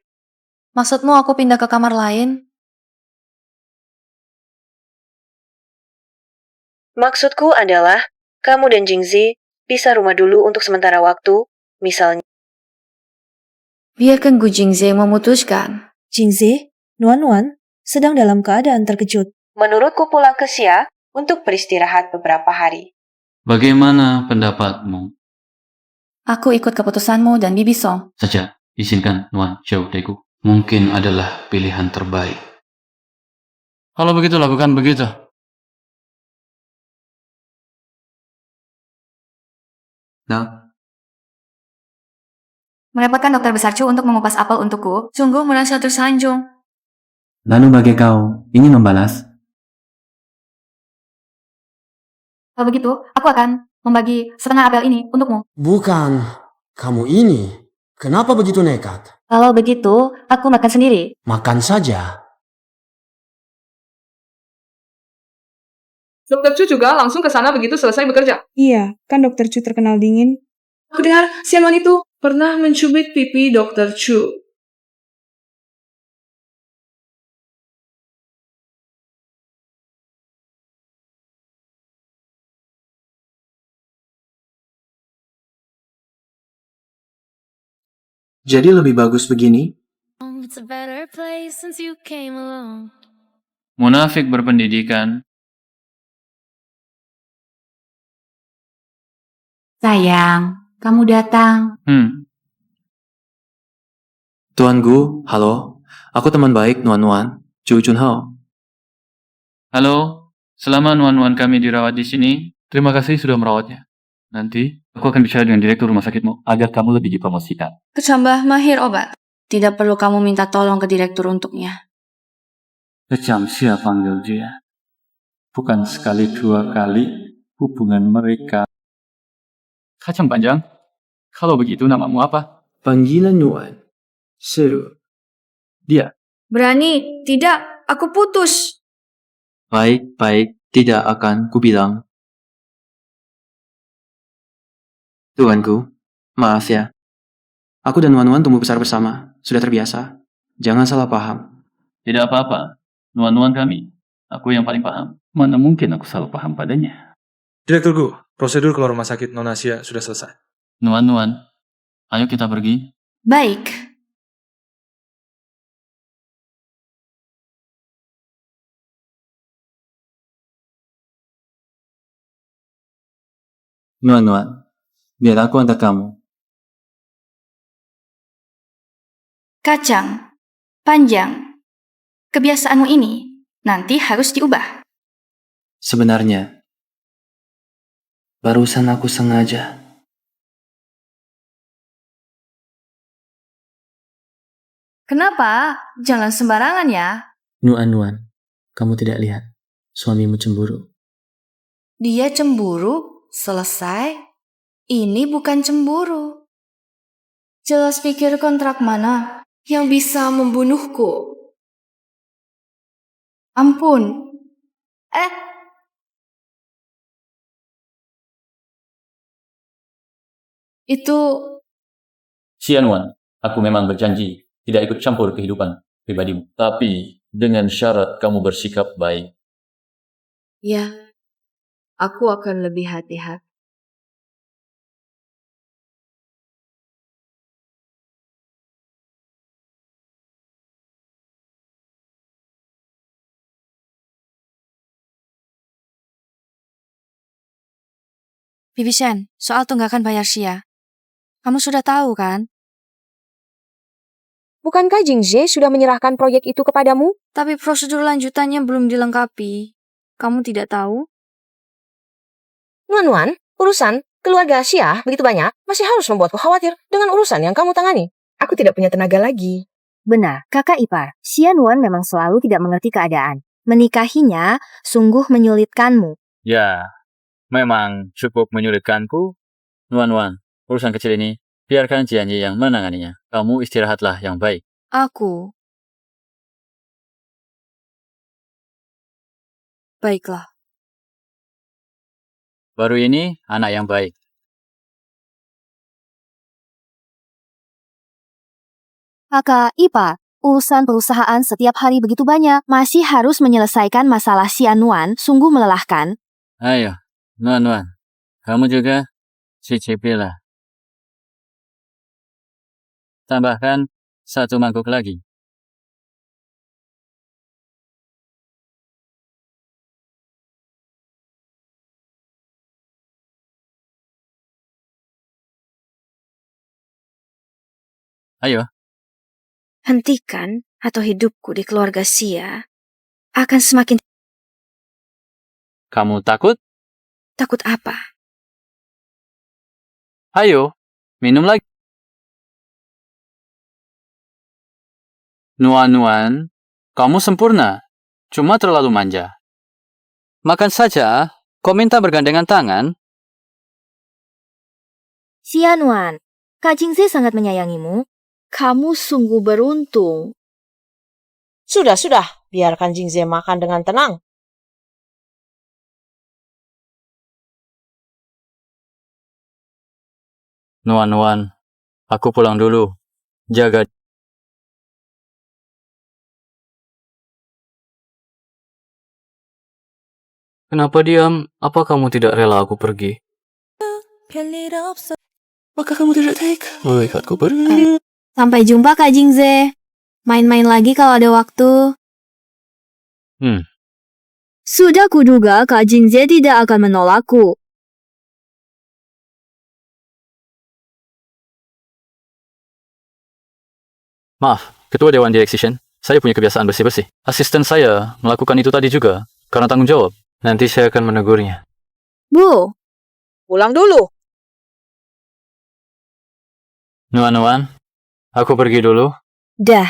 Maksudmu aku pindah ke kamar lain? Maksudku adalah, kamu dan Jingze pisah rumah dulu untuk sementara waktu, misalnya. Biarkan Gu Jingze memutuskan. Jingze, Nuan sedang dalam keadaan terkejut. Menurutku pulang ke Xia untuk beristirahat beberapa hari. Bagaimana pendapatmu? Aku ikut keputusanmu dan Bibi Song. Saja, izinkan Nuan Xiao Taigu. Mungkin adalah pilihan terbaik. Kalau begitu, lakukan begitu. Nah, Merepotkan dokter besar Chu untuk mengupas apel untukku. Sungguh merasa tersanjung. lalu bagi kau, ingin membalas? Kalau begitu, aku akan membagi setengah apel ini untukmu. Bukan, kamu ini. Kenapa begitu nekat? Kalau begitu, aku makan sendiri. Makan saja. Dokter Chu juga langsung ke sana begitu selesai bekerja. Iya, kan Dokter Chu terkenal dingin. Aku dengar Xianwan itu pernah mencubit pipi Dokter Chu. Jadi lebih bagus begini? Munafik berpendidikan. Sayang, kamu datang. Tuan Gu, halo. Aku teman baik Nuan, Chu Junhao. Halo, selama Nuan kami dirawat di sini, terima kasih sudah merawatnya. Nanti, aku akan bicara dengan direktur rumah sakitmu agar kamu lebih dipromosikan. Kecambah mahir obat. Tidak perlu kamu minta tolong ke direktur untuknya. Kecam siapa panggil dia? Bukan sekali dua kali hubungan mereka. Kacang panjang, kalau begitu namamu apa? Panggilan Nuan. Seru. Dia. Berani? Tidak, aku putus. Baik, tidak akan kubilang. Tuanku, maaf ya. Aku dan Nuan tumbuh besar bersama, sudah terbiasa. Jangan salah paham. Tidak apa-apa, Nuan kami. Aku yang paling paham. Mana mungkin aku salah paham padanya. Direktur Gu, prosedur keluar rumah sakit Non Asia sudah selesai. Nuan, ayo kita pergi. Baik. Nuan, biar aku antar kamu. Kacang. Panjang. Kebiasaanmu ini nanti harus diubah. Sebenarnya, barusan aku sengaja. Kenapa? Jangan sembarangan ya. Nuan, kamu tidak lihat suamimu cemburu. Dia cemburu? Selesai? Ini bukan cemburu. Jelas pikir kontrak mana yang bisa membunuhku. Ampun. Itu... Xianwan, aku memang berjanji tidak ikut campur kehidupan pribadimu. Tapi dengan syarat kamu bersikap baik. Ya, aku akan lebih hati-hati. Bibi Shen, soal tunggakan bayar Xia. Kamu sudah tahu kan? Bukankah Jingze sudah menyerahkan proyek itu kepadamu? Tapi prosedur lanjutannya belum dilengkapi. Kamu tidak tahu? Nuan, urusan keluarga Xia begitu banyak, masih harus membuatku khawatir dengan urusan yang kamu tangani. Aku tidak punya tenaga lagi. Benar, kakak ipar. Xia Nuan memang selalu tidak mengerti keadaan. Menikahinya sungguh menyulitkanmu. Ya, memang cukup menyulitkanku. Nuan, urusan kecil ini, biarkan Jianyi yang menanganinya. Kamu istirahatlah yang baik. Aku. Baiklah. Baru ini, anak yang baik. Kakak ipar, urusan perusahaan setiap hari begitu banyak, masih harus menyelesaikan masalah Xia Nuan, sungguh melelahkan. Ayo, Nuan, kamu juga cicipilah. Tambahkan 1 mangkuk lagi. Ayo. Hentikan atau hidupku di keluarga Xia akan semakin... Kamu takut? Takut apa? Ayo, minum lagi. Nuan, kamu sempurna. Cuma terlalu manja. Makan saja, kau minta bergandengan tangan. Xia Nuan, Kak Jingze sangat menyayangimu. Kamu sungguh beruntung. Sudah, biarkan Jingze makan dengan tenang. Nuan, aku pulang dulu. Jaga. Kenapa diam? Apa kamu tidak rela aku pergi? Maka kamu tidak tega melihatku pergi. Sampai jumpa Kak Jingze. Main-main lagi kalau ada waktu. Sudah kuduga Kak Jingze tidak akan menolakku. Maaf, Ketua Dewan Direksi Shen. Saya punya kebiasaan bersih-bersih. Asisten saya melakukan itu tadi juga. Karena tanggung jawab. Nanti saya akan menegurnya. Bu, Pulang dulu. Nuan, aku pergi dulu. dah.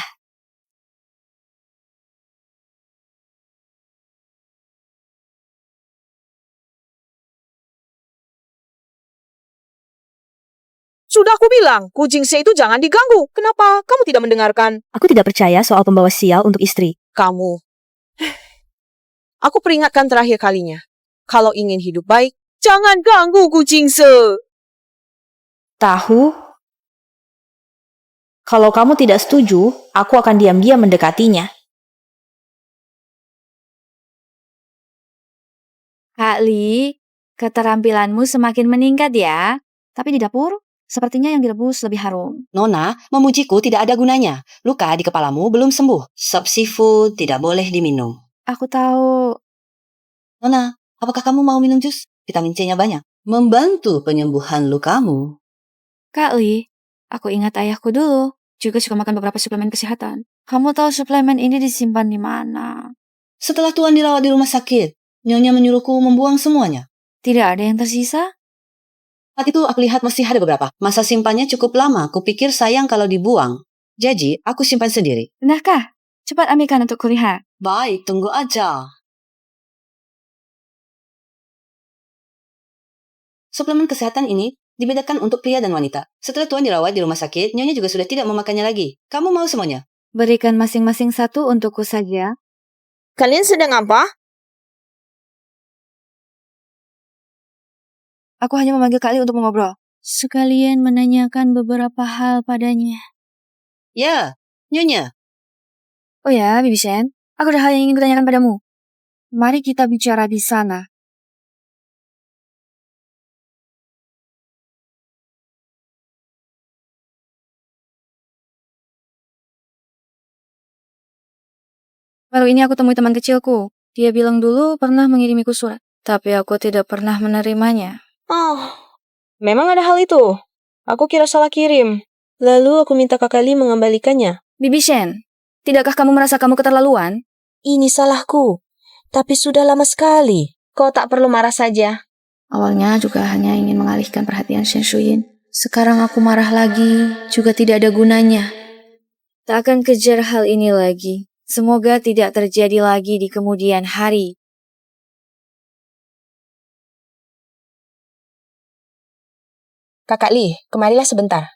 Sudah aku bilang, Ku Jingse itu jangan diganggu. Kenapa kamu tidak mendengarkan? Aku tidak percaya soal pembawa sial untuk istri. Kamu. Aku peringatkan terakhir kalinya. Kalau ingin hidup baik, jangan ganggu Ku Jingse. Tahu? Kalau kamu tidak setuju, aku akan diam-diam mendekatinya. Kak Li, keterampilanmu semakin meningkat ya. Tapi di dapur, sepertinya yang direbus lebih harum. Nona, memujiku tidak ada gunanya. Luka di kepalamu belum sembuh. Sop seafood tidak boleh diminum. Aku tahu. Nona, apakah kamu mau minum jus? Vitamin C-nya banyak. Membantu penyembuhan lukamu. Kak Li, aku ingat ayahku dulu. Juga suka makan beberapa suplemen kesehatan. Kamu tahu suplemen ini disimpan di mana? Setelah Tuan dirawat di rumah sakit, Nyonya menyuruhku membuang semuanya. Tidak ada yang tersisa? Saat itu aku lihat masih ada beberapa. Masa simpannya cukup lama. Kupikir sayang kalau dibuang. Jadi, aku simpan sendiri. Benarkah? Cepat ambilkan untuk kulihat. Baik, tunggu aja. Suplemen kesehatan ini dibedakan untuk pria dan wanita. Setelah Tuan dirawat di rumah sakit, Nyonya juga sudah tidak memakannya lagi. Kamu mau semuanya? Berikan masing-masing satu untukku saja. Kalian sedang apa? Aku hanya memanggil Kak Li untuk mengobrol. Sekalian menanyakan beberapa hal padanya. Ya, Nyonya. Oh ya, Bibi Shen. Aku ada hal yang ingin kutanyakan padamu. Mari kita bicara di sana. Baru ini aku temui teman kecilku. Dia bilang dulu pernah mengirimiku surat. Tapi aku tidak pernah menerimanya. Oh, memang ada hal itu. Aku kira salah kirim. Lalu aku minta Kakak Lee mengembalikannya. Bibi Shen, tidakkah kamu merasa kamu keterlaluan? Ini salahku. Tapi sudah lama sekali. Kau tak perlu marah saja. Awalnya juga hanya ingin mengalihkan perhatian Shen Shuyin. Sekarang aku marah lagi, juga tidak ada gunanya. Tak akan kejar hal ini lagi. Semoga tidak terjadi lagi di kemudian hari. Kakak Lee, kemarilah sebentar.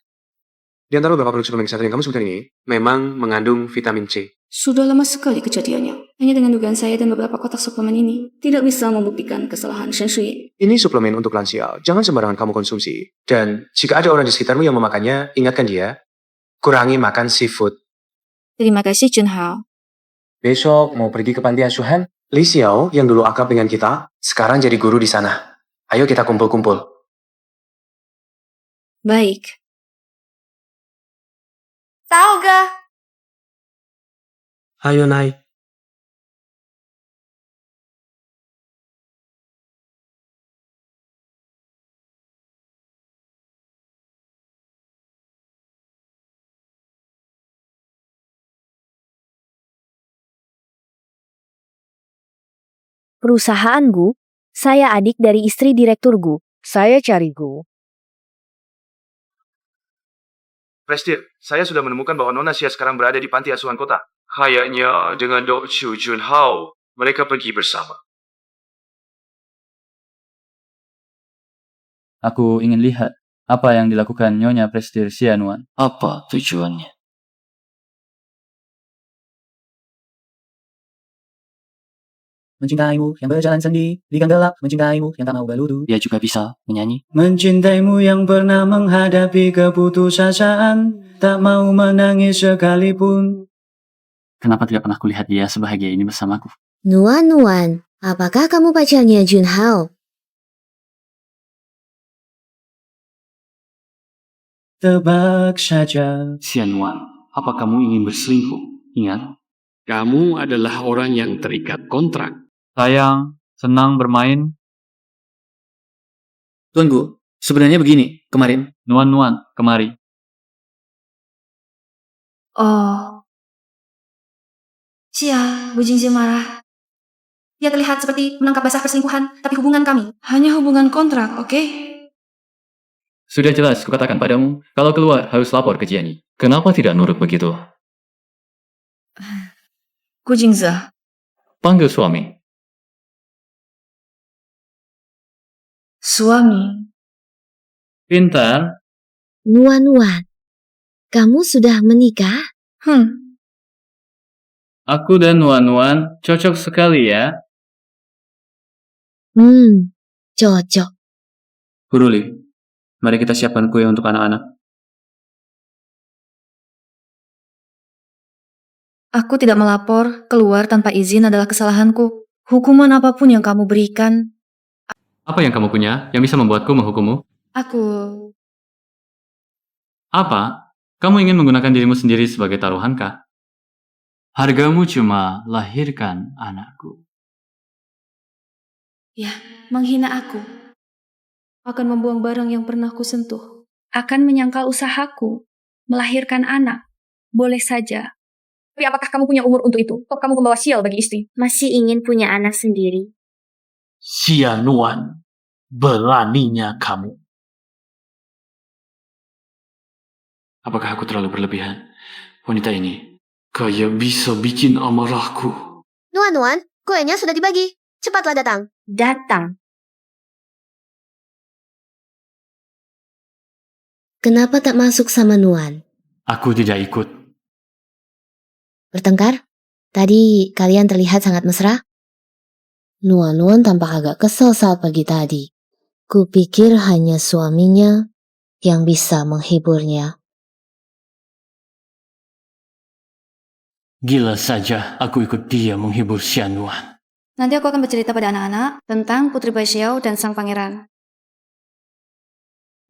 Di antara beberapa produk suplemen kesehatan yang kamu sebutkan ini, memang mengandung vitamin C. Sudah lama sekali kejadiannya. Hanya dengan dugaan saya dan beberapa kotak suplemen ini, tidak bisa membuktikan kesalahan Shen Shuyin. Ini suplemen untuk lansia, jangan sembarangan kamu konsumsi. Dan jika ada orang di sekitarmu yang memakannya, ingatkan dia, kurangi makan seafood. Terima kasih Junhao. Besok mau pergi ke panti asuhan? Li Xiao yang dulu akrab dengan kita, sekarang jadi guru di sana. Ayo kita kumpul-kumpul. Baik. Tauga. Ayo naik. Perusahaan Gu, saya adik dari istri direktur Gu. Saya cari Gu. Prestir, saya sudah menemukan bahwa Nona Xia sekarang berada di panti asuhan kota. Kayaknya dengan Dok Chu Junhao, mereka pergi bersama. Aku ingin lihat apa yang dilakukan Nyonya Prestir Xianuan. Apa tujuannya? Mencintaimu yang berjalan sendiri di gang gelap, mencintaimu yang tak mau berludu. Dia juga bisa menyanyi. Mencintaimu yang pernah menghadapi keputusasaan, tak mau menangis sekalipun. Kenapa tidak pernah kulihat dia sebahagia ini bersamaku? Nuan, apakah kamu pacarnya Junhao? Tebak saja. Xianuan, apa kamu ingin berselingkuh? Ingat, kamu adalah orang yang terikat kontrak. Sayang, senang bermain. Tuanku, sebenarnya begini, kemarin. Nuan, kemari. Oh. Xia, Bu Jingzi marah. Dia terlihat seperti menangkap basah perselingkuhan, tapi hubungan kami Hanya hubungan kontrak, oke? Sudah jelas kukatakan padamu, kalau keluar harus lapor ke Jiani. Kenapa tidak nurut begitu? Gu Jingzi. Panggil suami. Suami. Pintar. Nuan, kamu sudah menikah? Aku dan Nuan cocok sekali ya. Cocok. Huruli, mari kita siapkan kue untuk anak-anak. Aku tidak melapor, keluar tanpa izin adalah kesalahanku. Hukuman apapun yang kamu berikan, Apa yang kamu punya yang bisa membuatku menghukummu? aku... Apa? Kamu ingin menggunakan dirimu sendiri sebagai taruhankah? Hargamu cuma lahirkan anakku. Ya, menghina aku. Akan membuang barang yang pernah ku sentuh. Akan menyangkal usahaku. Melahirkan anak. Boleh saja. Tapi apakah kamu punya umur untuk itu? Kok kamu membawa sial bagi istri? Masih ingin punya anak sendiri? Xianuan, beraninya kamu. Apakah aku terlalu berlebihan? Wanita ini kayak bisa bikin amarahku. Nuan, kuenya sudah dibagi. Cepatlah datang. Datang. Kenapa tak masuk sama Nuan? Aku tidak ikut. Bertengkar? Tadi kalian terlihat sangat mesra. Nuan tampak agak kesal saat pagi tadi. Kupikir hanya suaminya yang bisa menghiburnya. Gila saja aku ikut dia menghibur Xianuan. Nanti aku akan bercerita pada anak-anak tentang Putri Bai Xiao dan sang pangeran.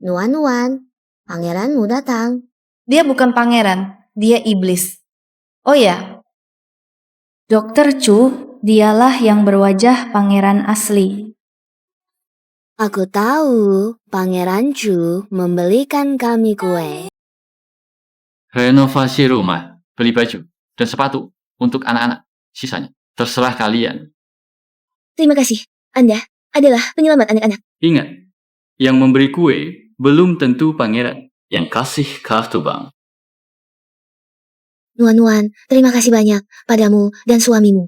Nuan, pangeranmu datang. Dia bukan pangeran, dia iblis. Oh ya, Dr. Chu, dialah yang berwajah pangeran asli. Aku tahu Pangeran Chu membelikan kami kue. Renovasi rumah, beli baju, dan sepatu untuk anak-anak. Sisanya, terserah kalian. Terima kasih. Anda adalah penyelamat anak-anak. Ingat, yang memberi kue belum tentu pangeran. Yang kasih kartu bank. Nuan-nuan, terima kasih banyak padamu dan suamimu.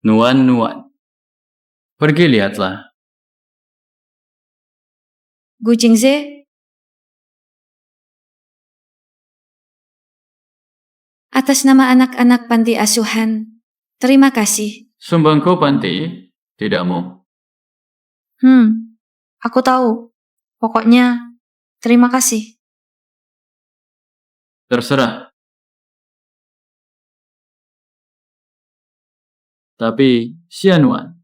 Nuan-nuan. Pergi lihatlah. Gu Jingze, atas nama anak-anak panti asuhan, terima kasih. Sumbangko panti, tidak mau. Aku tahu. Pokoknya, terima kasih. Terserah. Tapi, Xianuan,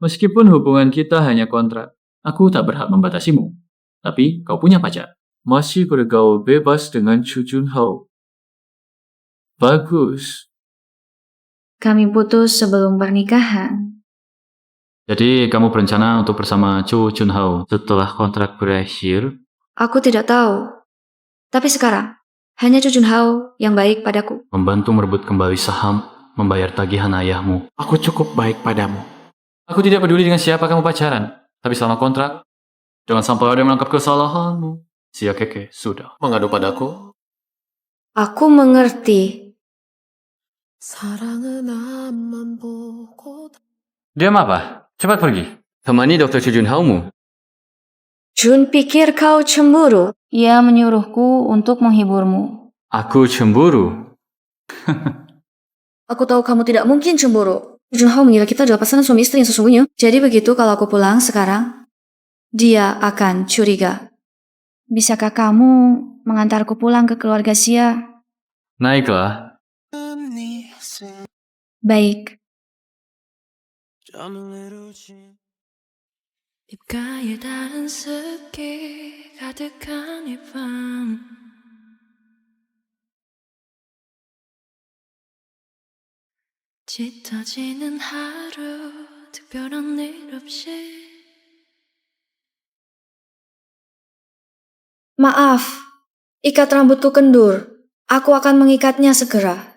meskipun hubungan kita hanya kontrak, aku tak berhak membatasimu. Tapi, kau punya pacar. Masih bergaul bebas dengan Chu Junhao. Bagus. Kami putus sebelum pernikahan. Jadi, kamu berencana untuk bersama Chu Junhao setelah kontrak berakhir? Aku tidak tahu. Tapi sekarang, hanya Chu Junhao yang baik padaku. Membantu merebut kembali saham, membayar tagihan ayahmu. Aku cukup baik padamu. Aku tidak peduli dengan siapa kamu pacaran. Tapi selama kontrak, jangan sampai ada yang menangkap kesalahanmu. Sia Keke sudah mengadu padaku. Aku mengerti. Diam apa? Cepat pergi. Temani Dr. Chu Junhao-mu. Jun pikir kau cemburu. Ia menyuruhku untuk menghiburmu. Aku cemburu. Aku tahu kamu tidak mungkin cemburu. Junhao mengira kita adalah pasangan suami istri yang sesungguhnya. Jadi begitu kalau aku pulang sekarang, dia akan curiga. Bisakah kamu mengantarku pulang ke keluarga Xia? Naiklah. Baik. 입가에 닿은 습기 가득한 이 밤 짙어지는 하루 특별한 일 없이 Maaf, ikat rambutku kendur. Aku akan mengikatnya segera.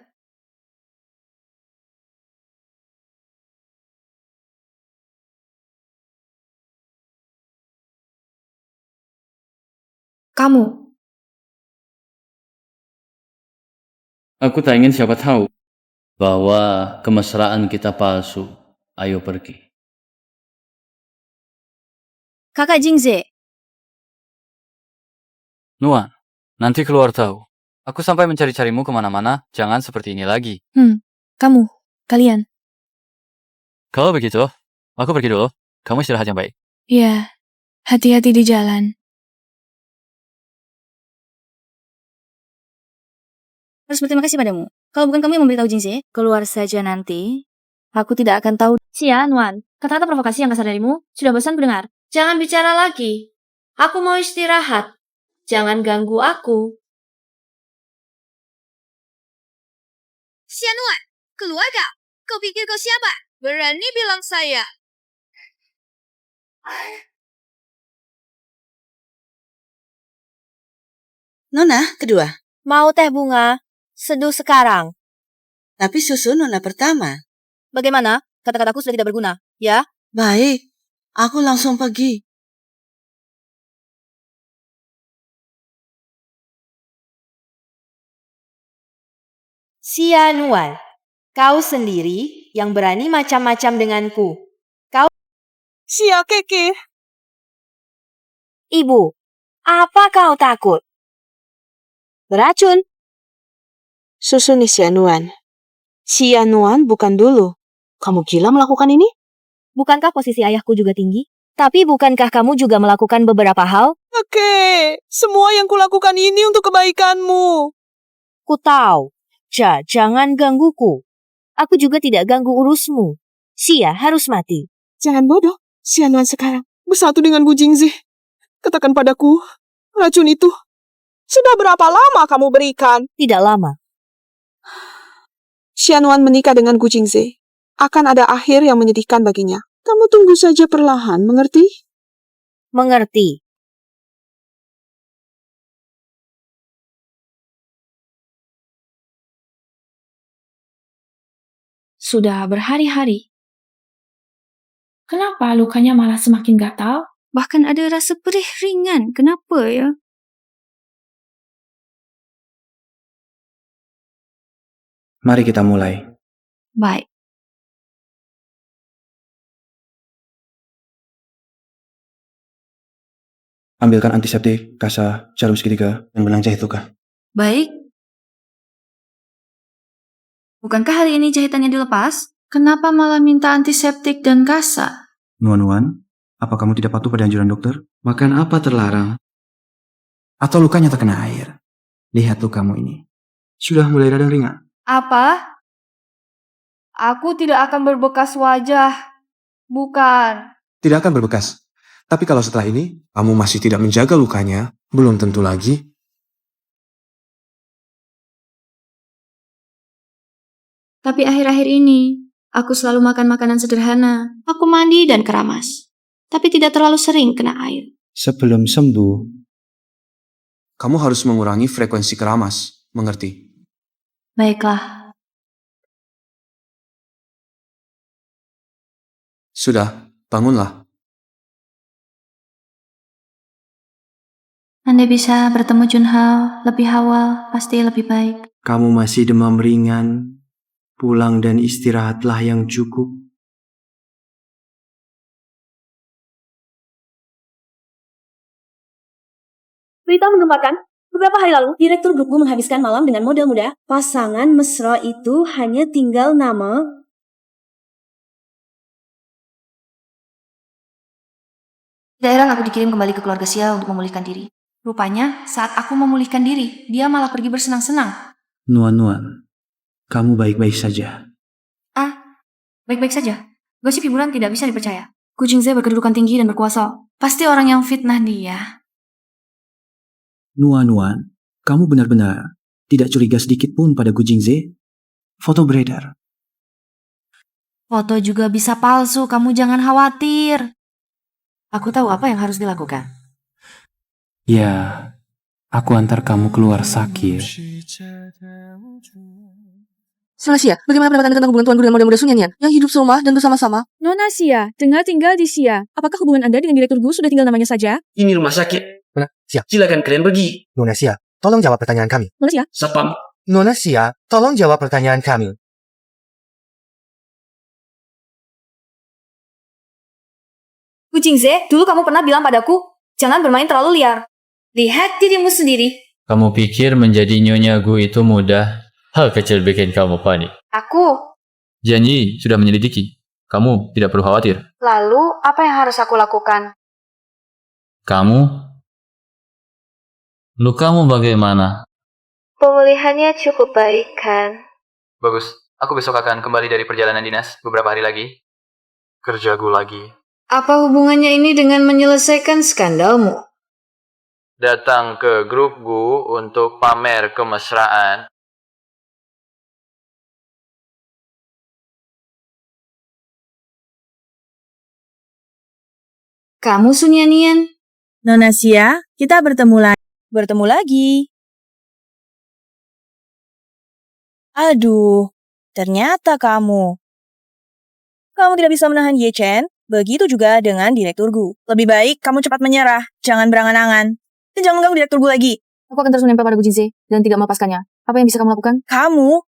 Kamu. Aku tak ingin siapa tahu bahwa kemesraan kita palsu. Ayo pergi. Kakak Jingze, Nuan, nanti keluar tahu. Aku sampai mencari-carimu kemana-mana. Jangan seperti ini lagi. kalian. Kalau begitu, aku pergi dulu. Kamu istirahat yang baik. Ya, hati-hati di jalan. Harus berterima kasih padamu. Kalau bukan kamu yang memberitahu Jingze, keluar saja nanti. Aku tidak akan tahu. Nuan, kata-kata provokasi yang kasar darimu sudah bosan kudengar. Jangan bicara lagi. Aku mau istirahat. Jangan ganggu aku. Xianuan, keluar kau. Kau pikir kau siapa? Berani bilang saya. Nona kedua. Mau teh bunga? Seduh sekarang. Tapi susu Nona pertama. Bagaimana? Kata-kataku sudah tidak berguna, ya? Baik, aku langsung pergi. Xianuan, kau sendiri yang berani macam-macam denganku. Kau... Sia Keke. Ibu, apa kau takut? Beracun. Susu nih Xianuan. Xianuan bukan dulu. Kamu gila melakukan ini? Bukankah posisi ayahku juga tinggi? Tapi bukankah kamu juga melakukan beberapa hal? Oke, semua yang kulakukan ini untuk kebaikanmu. Ku tahu. Jangan gangguku. Aku juga tidak ganggu urusmu. Xia harus mati. Jangan bodoh. Xianuan sekarang bersatu dengan Gu Jingze. Katakan padaku, racun itu sudah berapa lama kamu berikan? Tidak lama. Xianuan menikah dengan Gu Jingze. akan ada akhir yang menyedihkan baginya. Kamu tunggu saja perlahan, mengerti? Mengerti. Sudah berhari-hari. Kenapa lukanya malah semakin gatal? Bahkan ada rasa perih ringan. Kenapa ya? Mari kita mulai. Baik. Ambilkan antiseptik, kasa, jarum segitiga, dan benang jahit luka. Baik. Bukankah hari ini jahitannya dilepas? Kenapa malah minta antiseptik dan kasa? Nuan-Nuan, apa kamu tidak patuh pada anjuran dokter? Makan apa terlarang? Atau lukanya terkena air? Lihat lukamu ini. Sudah mulai radang ringan. Apa? Aku tidak akan berbekas wajah. Bukan. Tidak akan berbekas. Tapi kalau setelah ini, kamu masih tidak menjaga lukanya, belum tentu lagi. Tapi akhir-akhir ini, aku selalu makan makanan sederhana. Aku mandi dan keramas. Tapi tidak terlalu sering kena air. Sebelum sembuh, Kamu harus mengurangi frekuensi keramas, mengerti? Baiklah. Sudah, bangunlah. Andai bisa bertemu Junhao lebih awal, pasti lebih baik. kamu masih demam ringan. Pulang dan istirahatlah yang cukup. Berita menggemparkan, beberapa hari lalu, Direktur Grupku menghabiskan malam dengan model muda. Pasangan mesra itu hanya tinggal nama. Tidak heran aku dikirim kembali ke keluarga Sia untuk memulihkan diri. Rupanya, saat aku memulihkan diri, dia malah pergi bersenang-senang. Nuan-Nuan, kamu baik-baik saja. Baik-baik saja. Gosip hiburan tidak bisa dipercaya. Gu Jingze berkedudukan tinggi dan berkuasa. Pasti orang yang fitnah dia. Nuan-Nuan, kamu benar-benar tidak curiga sedikit pun pada Gu Jingze? Foto beredar. Foto juga bisa palsu, kamu jangan khawatir. Aku tahu apa yang harus dilakukan. Ya, aku antar kamu keluar sakit. Sia, bagaimana pendapat Anda tentang hubungan Tuan Guru dan model-model Sunyanyan yang hidup serumah dan bersama-sama? Nona Sia, tengah tinggal di Sia. Apakah hubungan Anda dengan Direktur Gu sudah tinggal namanya saja? Ini rumah sakit. Nona Sia, Silakan kalian pergi. Nona Sia, tolong jawab pertanyaan kami. Nona Sia? Sapam. Nona Sia, tolong jawab pertanyaan kami. Gu Jingze, dulu kamu pernah bilang padaku, jangan bermain terlalu liar. Lihat dirimu sendiri. Kamu pikir menjadi Nyonya Gu itu mudah? Hal kecil bikin kamu panik. Aku. Janji sudah menyelidiki. Kamu tidak perlu khawatir. Lalu, apa yang harus aku lakukan? Kamu? Lukamu bagaimana? Pemulihannya cukup baik, kan? Bagus. Aku besok akan kembali dari perjalanan dinas beberapa hari lagi. Kerjaku lagi. Apa hubungannya ini dengan menyelesaikan skandalmu? Datang ke grup Gu untuk pamer kemesraan. Kamu Sunyanyan? Nona Sia, kita bertemu lagi. Bertemu lagi. Aduh, ternyata kamu. Kamu tidak bisa menahan Ye Chen, begitu juga dengan Direktur Gu. Lebih baik kamu cepat menyerah, jangan berangan-angan. Dan jangan mengganggu Direktur Gu lagi. Aku akan terus menempel pada Gu Jingze dan tidak melepaskannya. Apa yang bisa kamu lakukan? Kamu?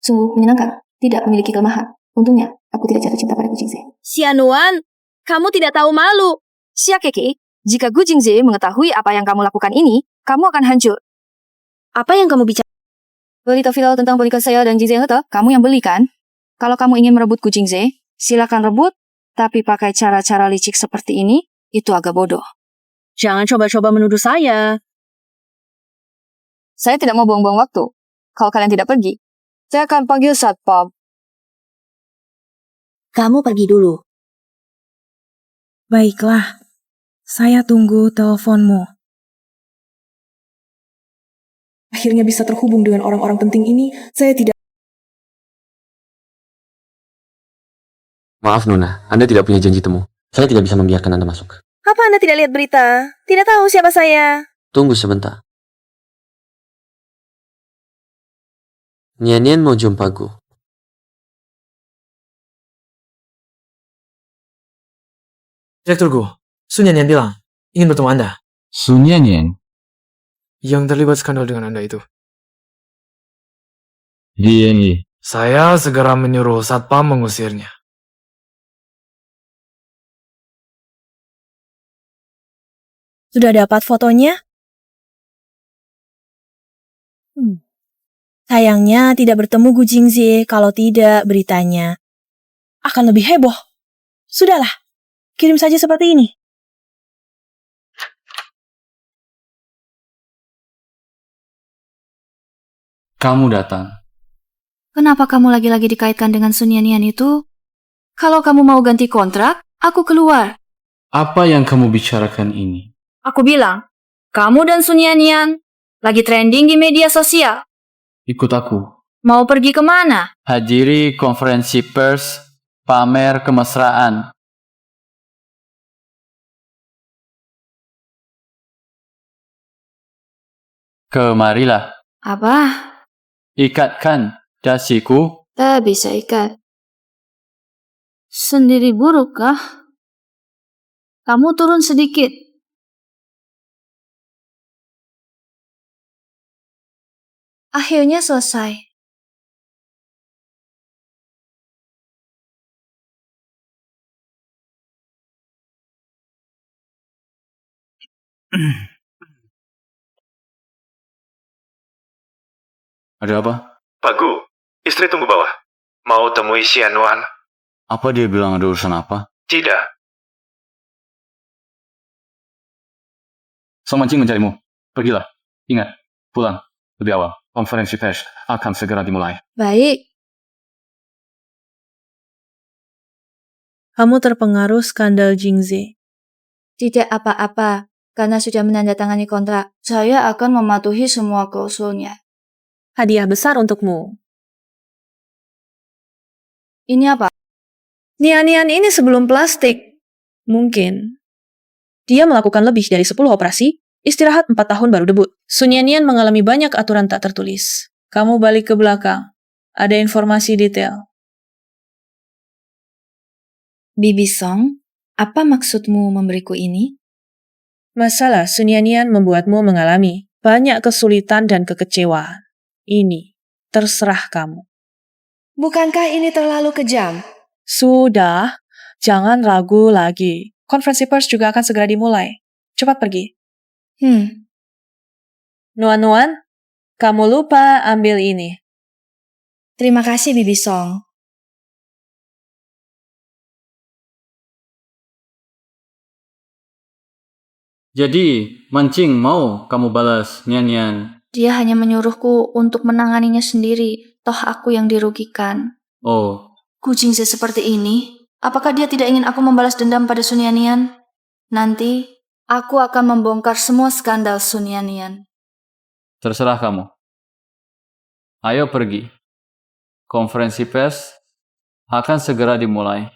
Sungguh menyenangkan, tidak memiliki kelemahan. Untungnya, aku tidak jatuh cinta pada Gu Jingze. Xianuan, kamu tidak tahu malu. Xia Keke, jika Gu Jingze mengetahui apa yang kamu lakukan ini, kamu akan hancur. Apa yang kamu bicara? Berita viral tentang pernikahan saya dan Jingze Hete, kamu yang beli kan? Kalau kamu ingin merebut Gu Jingze, silakan rebut, tapi pakai cara-cara licik seperti ini, itu agak bodoh. Jangan coba-coba menuduh saya. Saya tidak mau buang-buang waktu. Kalau kalian tidak pergi, saya akan panggil satpam. Kamu pergi dulu. Baiklah, saya tunggu teleponmu. Akhirnya bisa terhubung dengan orang-orang penting ini. Saya tidak Maaf Nona, Anda tidak punya janji temu. Saya tidak bisa membiarkan Anda masuk. Apa Anda tidak lihat berita? Tidak tahu siapa saya? Tunggu sebentar. Nian mau jumpaku. Direktur Gu, Sun Yan bilang ingin bertemu Anda. Sun Yan? Yang terlibat skandal dengan Anda itu. Dia nih. Saya segera menyuruh satpam mengusirnya. Sudah dapat fotonya? Sayangnya tidak bertemu Gu Jingze, kalau tidak beritanya akan lebih heboh. Sudahlah, kirim saja seperti ini. Kamu datang. Kenapa kamu lagi-lagi dikaitkan dengan Sun Yan itu? Kalau kamu mau ganti kontrak, aku keluar. Apa yang kamu bicarakan ini? Aku bilang, kamu dan Sun Yan lagi trending di media sosial. Ikut aku. Mau pergi kemana? Hadiri konferensi pers, pamer kemesraan. Kemarilah. Apa? Ikatkan dasiku. Tak bisa ikat. Sendiri buruk kah? Kamu turun sedikit. Akhirnya selesai. Ada apa? Pak Gu, istri tunggu bawah. Mau temui Xian Wan? Apa dia bilang ada urusan apa? Tidak. Song Mancing mencarimu. Pergilah. Ingat, pulang lebih awal. Konferensi pers akan segera dimulai. Baik. Kamu terpengaruh skandal Jingze. Tidak apa-apa, karena sudah menandatangani kontrak. Saya akan mematuhi semua klausulnya. Hadiah besar untukmu. Ini apa? Nian ini sebelum plastik. Mungkin. Dia melakukan lebih dari 10 operasi, istirahat 4 tahun baru debut. Sun Yan mengalami banyak aturan tak tertulis. Kamu balik ke belakang. Ada informasi detail. Bibi Song, apa maksudmu memberiku ini? Masalah Sun Yan membuatmu mengalami banyak kesulitan dan kekecewaan. Ini terserah kamu. Bukankah ini terlalu kejam? Sudah, jangan ragu lagi. Konferensi pers juga akan segera dimulai. Cepat pergi. Nuan, kamu lupa ambil ini. Terima kasih, Bibi Song. Jadi, Mancing mau kamu balas Nian. Dia hanya menyuruhku untuk menanganinya sendiri, toh aku yang dirugikan. Oh. Gu Jingze seperti ini, apakah dia tidak ingin aku membalas dendam pada Sun Yan? Nanti, aku akan membongkar semua skandal Sun Yan. Terserah kamu. Ayo pergi. Konferensi pers akan segera dimulai.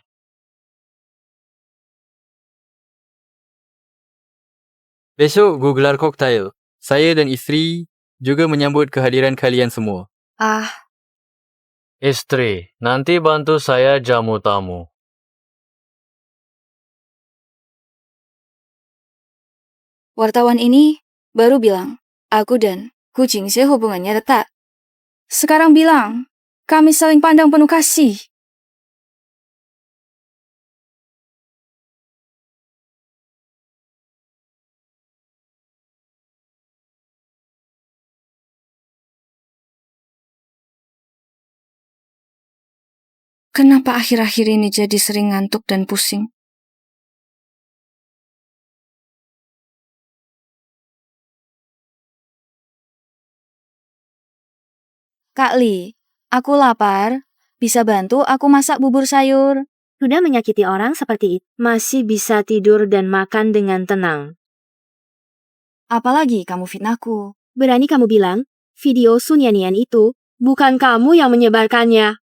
Besok gue gelar koktail. Saya dan istri juga menyambut kehadiran kalian semua. Istri, nanti bantu saya jamu tamu. Wartawan ini baru bilang, aku dan Gu Jingze hubungannya retak. Sekarang bilang, kami saling pandang penuh kasih. Kenapa akhir-akhir ini jadi sering ngantuk dan pusing? Kak Li, aku lapar. Bisa bantu aku masak bubur sayur? Sudah menyakiti orang seperti itu, masih bisa tidur dan makan dengan tenang. Apalagi kamu fitnahku. Berani kamu bilang, video Sun Yan itu bukan kamu yang menyebarkannya.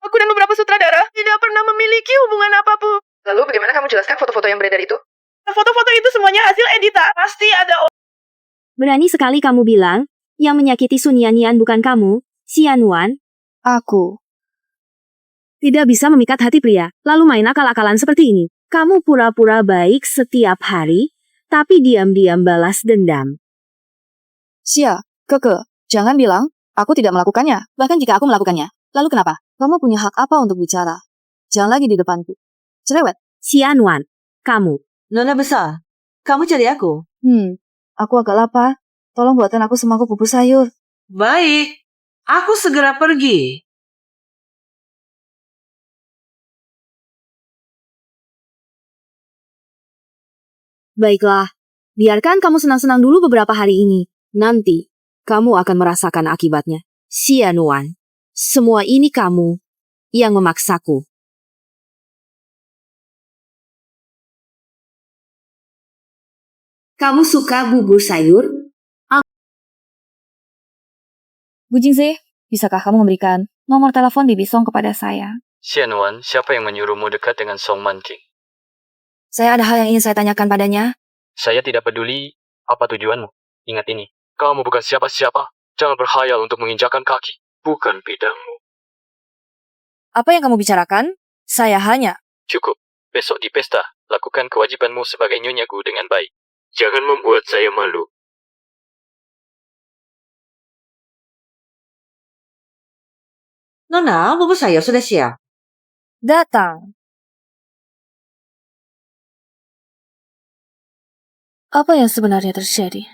Aku dan beberapa sutradara tidak pernah memiliki hubungan apapun. Lalu bagaimana kamu jelaskan foto-foto yang beredar itu? Foto-foto itu semuanya hasil editan. Pasti ada Berani sekali kamu bilang, yang menyakiti Sun Yanyan bukan kamu, Xianwan. Aku. Tidak bisa memikat hati pria, lalu main akal-akalan seperti ini. Kamu pura-pura baik setiap hari, tapi diam-diam balas dendam. Xia, Keke, jangan bilang, aku tidak melakukannya, bahkan jika aku melakukannya. Lalu kenapa? Kamu punya hak apa untuk bicara? Jangan lagi di depanku. Cerewet. Xianwan, kamu. Nona besar, kamu cari aku. Aku agak lapar. Tolong buatkan aku semangkuk bubur sayur. Baik, aku segera pergi. Baiklah, biarkan kamu senang-senang dulu beberapa hari ini. Nanti, kamu akan merasakan akibatnya. Xianwan, semua ini kamu yang memaksaku. Kamu suka bubur sayur? Bu Jingze, bisakah kamu memberikan nomor telepon Bibi Song kepada saya? Xianwan, siapa yang menyuruhmu dekat dengan Song Manqing? Saya ada hal yang ingin saya tanyakan padanya. Saya tidak peduli apa tujuanmu. Ingat ini, kamu bukan siapa-siapa. Jangan berkhayal untuk menginjakan kaki. Bukan bidangmu. Apa yang kamu bicarakan? Saya hanya... Cukup. Besok di pesta, lakukan kewajibanmu sebagai nyonyaku dengan baik. Jangan membuat saya malu. Nona, bubur sayur sudah siap. Datang. Apa yang sebenarnya terjadi?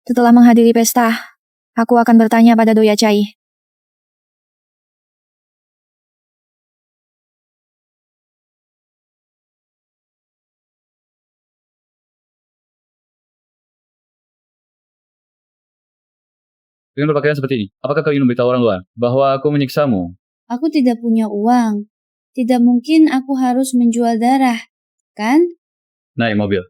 Setelah menghadiri pesta, aku akan bertanya pada Doya Chai. Dengan berpakaian seperti ini, apakah kau ingin memberitahu orang luar bahwa aku menyiksamu? Aku tidak punya uang. Tidak mungkin aku harus menjual darah, kan? Naik mobil.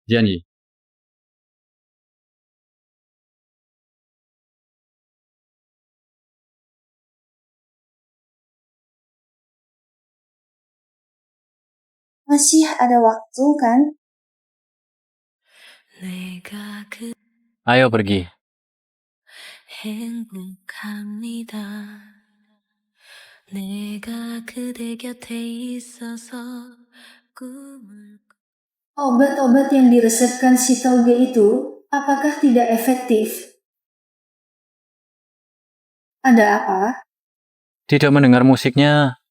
Janji. Masih ada waktu, kan? Ayo pergi. 행복합니다. 내가 그대 곁에 있어서 꿈을 Obat-obat yang diresepkan si Toge itu, apakah tidak efektif? Ada apa? Tidak mendengar musiknya.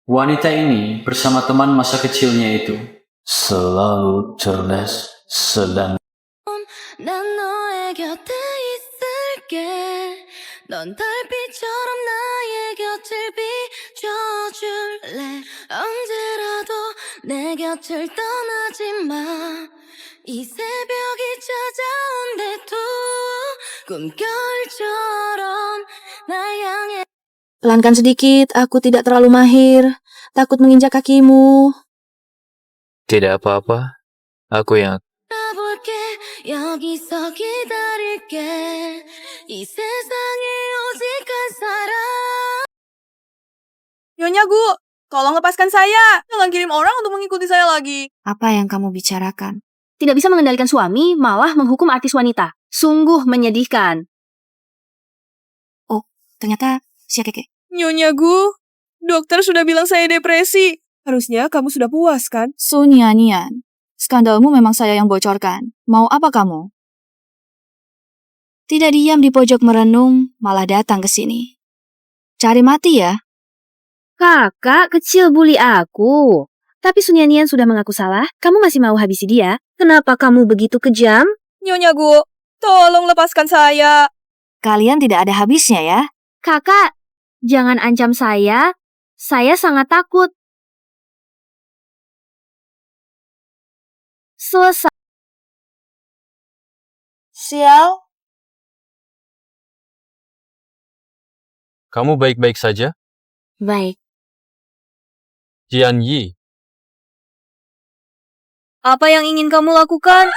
Wanita ini bersama teman masa kecilnya itu selalu cerdas, sedang 난 너의 곁에 있을게 넌 달빛처럼 나의 곁을 비춰줄래 언제라도 내 곁을 떠나지 마이 새벽이 찾아온데도 꿈결처럼 나 향해 Pelankan sedikit, aku tidak terlalu mahir. Takut menginjak kakimu. tidak apa-apa. Aku yang 볼게 여기서 기다릴게 이 세상에 오직 한 사람 Nyonya Gu, tolong lepaskan saya. Jangan kirim orang untuk mengikuti saya lagi. Apa yang kamu bicarakan? Tidak bisa mengendalikan suami, malah menghukum artis wanita. Sungguh menyedihkan. Oh, ternyata Xia Keke. Nyonya Gu, dokter sudah bilang saya depresi. Harusnya kamu sudah puas, kan? Sun Yanyan, skandalmu memang saya yang bocorkan. Mau apa kamu? Tidak diam di pojok merenung, malah datang ke sini. Cari mati ya? Kakak kecil bully aku. Tapi Sun Yanyan sudah mengaku salah, kamu masih mau habisi dia? Kenapa kamu begitu kejam? Nyonya Gu, tolong lepaskan saya. Kalian tidak ada habisnya ya? Kakak, jangan ancam saya. Saya sangat takut. Selesai. Sial. Kamu baik-baik saja? Baik. Jian Yi, Apa yang ingin kamu lakukan?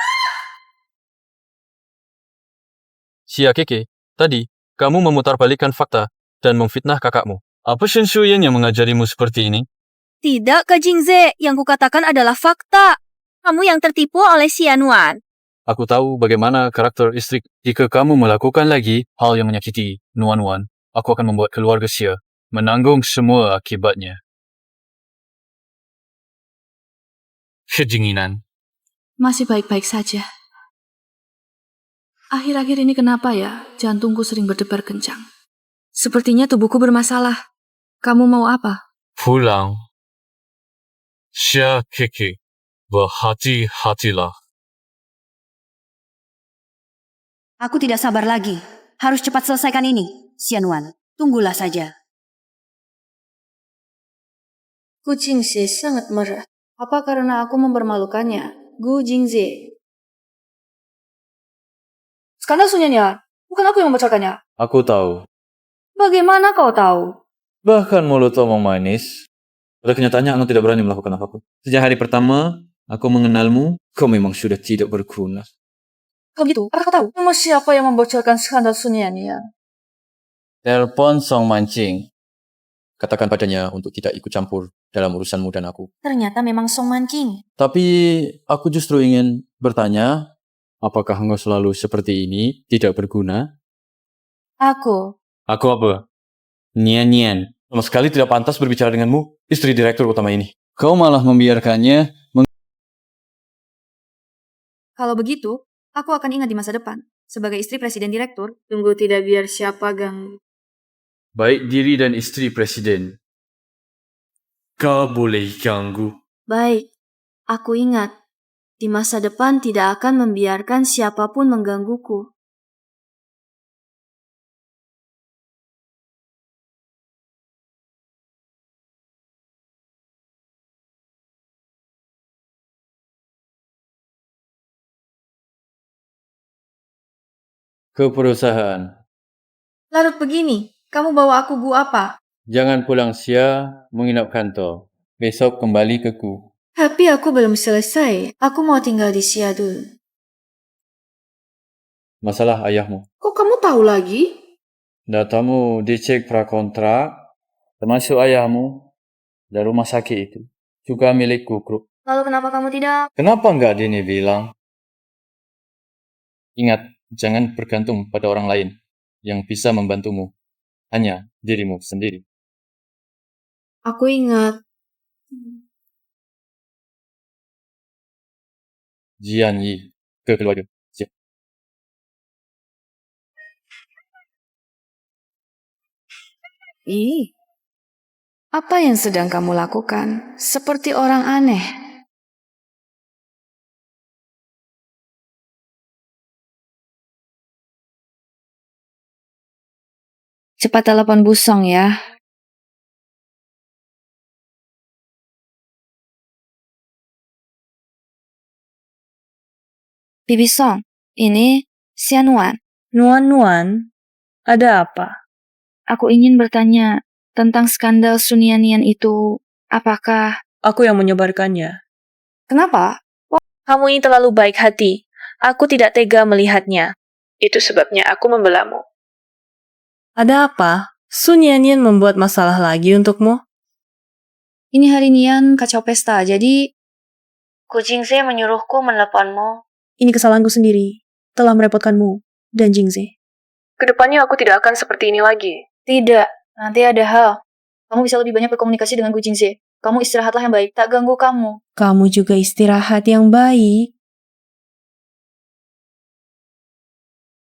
Xia Keke, tadi kamu memutarbalikkan fakta dan memfitnah kakakmu. Apa Shen Shuyan yang mengajarimu seperti ini? Tidak, Kak Jingze. Yang kukatakan adalah fakta. Kamu yang tertipu oleh Xianuan. Aku tahu bagaimana karakter istri. Jika kamu melakukan lagi hal yang menyakiti Nuan-Nuan, aku akan membuat keluarga Xia menanggung semua akibatnya. Kedinginan. Masih baik-baik saja. Akhir-akhir ini kenapa ya jantungku sering berdebar kencang? Sepertinya tubuhku bermasalah. Kamu mau apa? Pulang. Xia Keke, berhati-hatilah. Aku tidak sabar lagi. Harus cepat selesaikan ini. Xianuan, tunggulah saja. Gu Jingze sangat marah. Apa karena aku mempermalukannya? Gu Jingze. Skandal Sunyanyan. Bukan aku yang membocorkannya. Aku tahu. Bagaimana kau tahu? Bahkan mulut omong manis. Pada kenyataannya, aku tidak berani melakukan apapun. Sejak hari pertama, aku mengenalmu, kau memang sudah tidak berguna. Kalau gitu, apakah kau tahu nama siapa yang membocorkan skandal Sunyanyan? Telepon Song Mancing. Katakan padanya untuk tidak ikut campur dalam urusanmu dan aku. Ternyata memang Song Mancing. Tapi aku justru ingin bertanya, apakah engkau selalu seperti ini, tidak berguna? Aku apa? Nian-Nian. Sama sekali tidak pantas berbicara denganmu, istri direktur utama ini. Kau malah membiarkannya. Kalau begitu, aku akan ingat di masa depan. Sebagai istri presiden direktur, tunggu tidak biar siapa ganggu. Baik diri dan istri presiden. Kau boleh ganggu. Baik, aku ingat. Di masa depan tidak akan membiarkan siapapun menggangguku. Ke perusahaan. Larut begini, kamu bawa aku gu apa? Jangan pulang Xia, menginap kantor. Besok kembali ke Ku. Tapi aku belum selesai. Aku mau tinggal di Xia dulu. Masalah ayahmu. Kok kamu tahu lagi? Datamu dicek prakontrak, termasuk ayahmu, dan rumah sakit itu. Juga milik Gugrup. Lalu kenapa kamu tidak? Kenapa enggak Dini bilang? Ingat, jangan bergantung pada orang lain yang bisa membantumu. Hanya dirimu sendiri. Aku ingat. Jian Yi, ke keluarga. Siap. Ih, apa yang sedang kamu lakukan? Seperti orang aneh. Cepat telepon Busong ya. Bibi Song, ini Xianuan. Nuan-Nuan, ada apa? Aku ingin bertanya tentang skandal Sunyanyan itu. Apakah... Aku yang menyebarkannya. Kenapa? Kamu ini terlalu baik hati. Aku tidak tega melihatnya. Itu sebabnya aku membelamu. Ada apa? Sunyanyan membuat masalah lagi untukmu? Ini hari Nian kacau pesta, jadi... Gu Jingze menyuruhku meneleponmu. Ini kesalahanku sendiri. Telah merepotkanmu dan Jingze. Kedepannya aku tidak akan seperti ini lagi. Tidak, nanti ada hal. Kamu bisa lebih banyak berkomunikasi dengan Gu Jingze. Kamu istirahatlah yang baik, tak ganggu kamu. Kamu juga istirahat yang baik.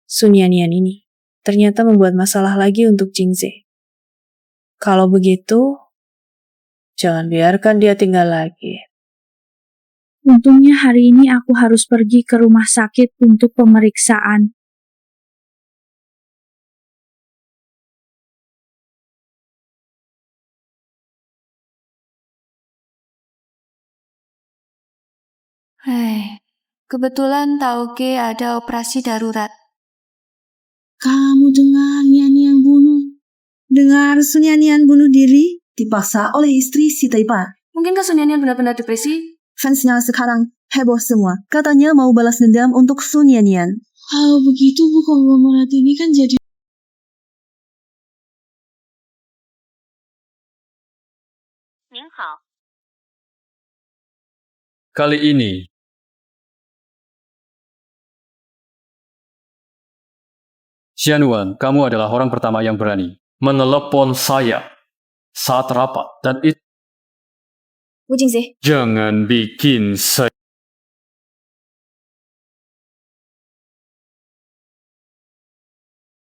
Sunyanyan ini ternyata membuat masalah lagi untuk Jingze. Kalau begitu, jangan biarkan dia tinggal lagi. Untungnya hari ini aku harus pergi ke rumah sakit untuk pemeriksaan. Hei, kebetulan Tauke ada operasi darurat. Kamu dengar Nian-Nian bunuh? Dengar Sunyanyan bunuh diri? Dipaksa oleh istri si Taipan. Mungkinkah Sunyanyan benar-benar depresi? Fansnya sekarang heboh semua. Katanya mau balas dendam untuk Sun Yanyan. Kalau begitu Bu konglomerat ini kan jadi... Kali ini, Xianwan, kamu adalah orang pertama yang berani menelepon saya saat rapat. Dan itu Gu Jingze, jangan bikin saya...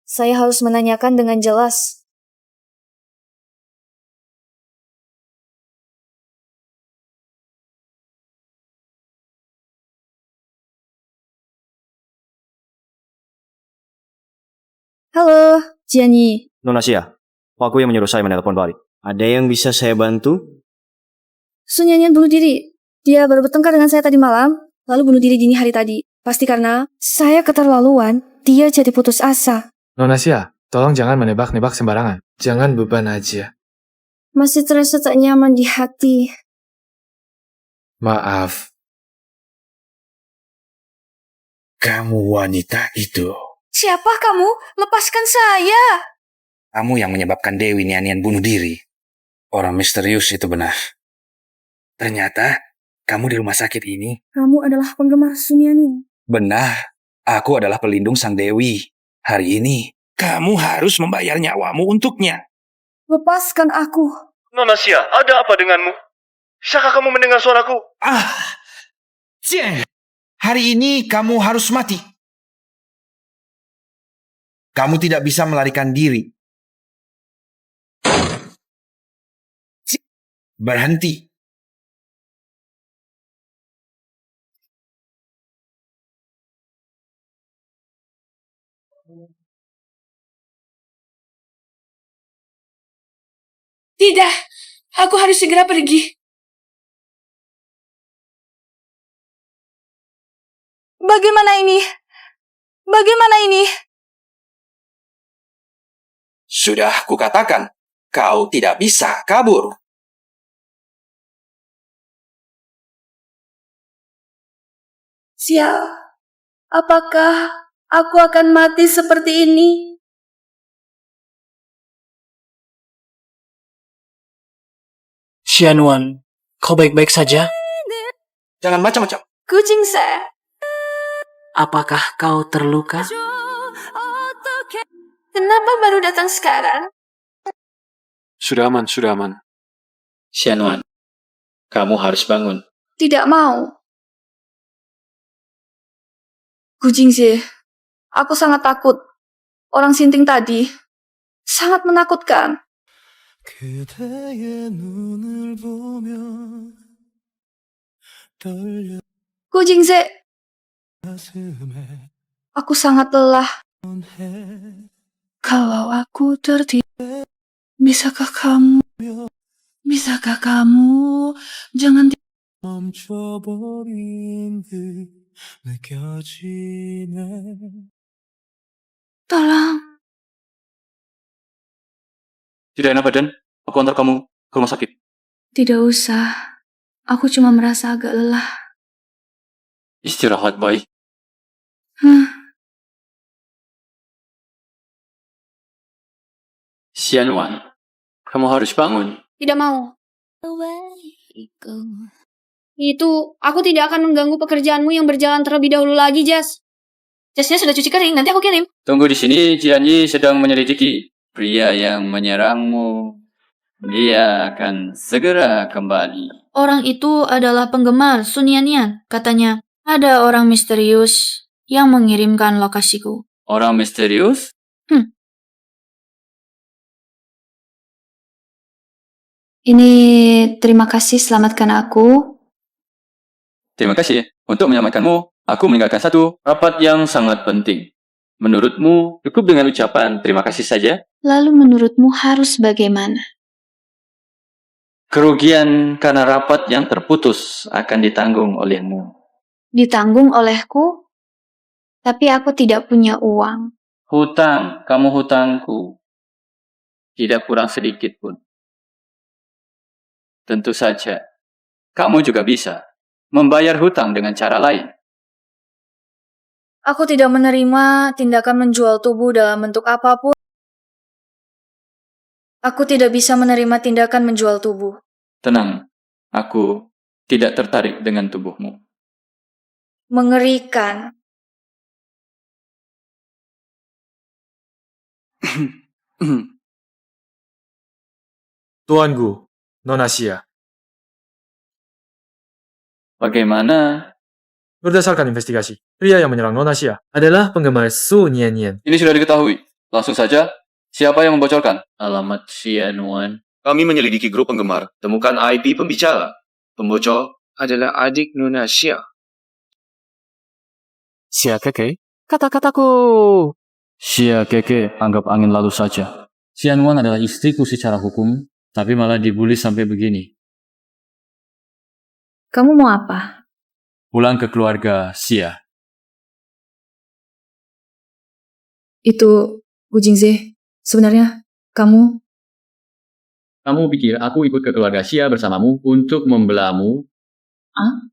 saya harus menanyakan dengan jelas. Halo, Jianyi. Nona Xia, Pak yang menyuruh saya menelpon balik. Ada yang bisa saya bantu? Sun Yanyan bunuh diri. Dia baru bertengkar dengan saya tadi malam, lalu bunuh diri dini hari tadi. Pasti karena saya keterlaluan, dia jadi putus asa. Nona Xia, tolong jangan menebak-nebak sembarangan. Jangan beban aja. Masih terasa tak nyaman di hati. Maaf. Kamu wanita itu. Siapa kamu? Lepaskan saya. Kamu yang menyebabkan Dewi Nianian bunuh diri. Orang misterius itu benar. Ternyata, kamu di rumah sakit ini. Kamu adalah penggemar Sun Yanyan. Benar, aku adalah pelindung sang Dewi. Hari ini, kamu harus membayar nyawamu untuknya. Lepaskan aku. Nona Xia, ada apa denganmu? Syakah kamu mendengar suaraku? Cie, hari ini kamu harus mati. Kamu tidak bisa melarikan diri. Berhenti. Tidak, aku harus segera pergi. Bagaimana ini? Bagaimana ini? Sudah kukatakan, kau tidak bisa kabur. Sial, apakah aku akan mati seperti ini? Xianwan, kau baik-baik saja? Jangan macam-macam. Gu Jingze, Apakah kau terluka? kenapa baru datang sekarang? Sudah aman, sudah aman. Xianwan, kamu harus bangun. Tidak mau. Gu Jingze, aku sangat takut. Orang Sinting tadi sangat menakutkan. Gu Jingze, aku sangat lelah. Kalau aku tertidur, bisakah kamu jangan tolong. Tidak enak badan, aku antar kamu ke rumah sakit. Tidak usah. Aku cuma merasa agak lelah. Istirahat baik. Xianwan, kamu harus bangun. Tidak mau. Itu, aku tidak akan mengganggu pekerjaanmu yang berjalan terlebih dahulu lagi, Jas. Jasnya sudah cuci kering, nanti aku kirim. Tunggu di sini, Jianyi sedang menyelidiki pria yang menyerangmu. Dia akan segera kembali. Orang itu adalah penggemar Sun Yanyan. Katanya, ada orang misterius yang mengirimkan lokasiku. Orang misterius? Ini terima kasih selamatkan aku. Terima kasih. Untuk menyelamatkanmu, aku meninggalkan satu rapat yang sangat penting. Menurutmu, cukup dengan ucapan terima kasih saja? Lalu menurutmu harus bagaimana? Kerugian karena rapat yang terputus akan ditanggung olehmu. Ditanggung olehku? Tapi aku tidak punya uang. Hutang, kamu hutangku. Tidak kurang sedikit pun. Tentu saja, kamu juga bisa membayar hutang dengan cara lain. Aku tidak menerima tindakan menjual tubuh dalam bentuk apapun. Aku tidak bisa menerima tindakan menjual tubuh. Tenang, aku tidak tertarik dengan tubuhmu. Mengerikan. Tuanku, Nona Xia. Bagaimana? Berdasarkan investigasi, pria yang menyerang Nona Xia adalah penggemar Su Nian. Ini sudah diketahui. Langsung saja, siapa yang membocorkan alamat Xianuan? Kami menyelidiki grup penggemar. Temukan IP pembicara. Pembocor adalah adik Nona Xia. Xia Keke, kata-kataku. Xia Keke anggap angin lalu saja. Xianuan adalah istriku secara hukum, tapi malah dibully sampai begini. Kamu mau apa? Pulang ke keluarga Xia. Itu, Gu Jingze, sebenarnya kamu... Kamu pikir aku ikut ke keluarga Xia bersamamu untuk membelamu? Ah?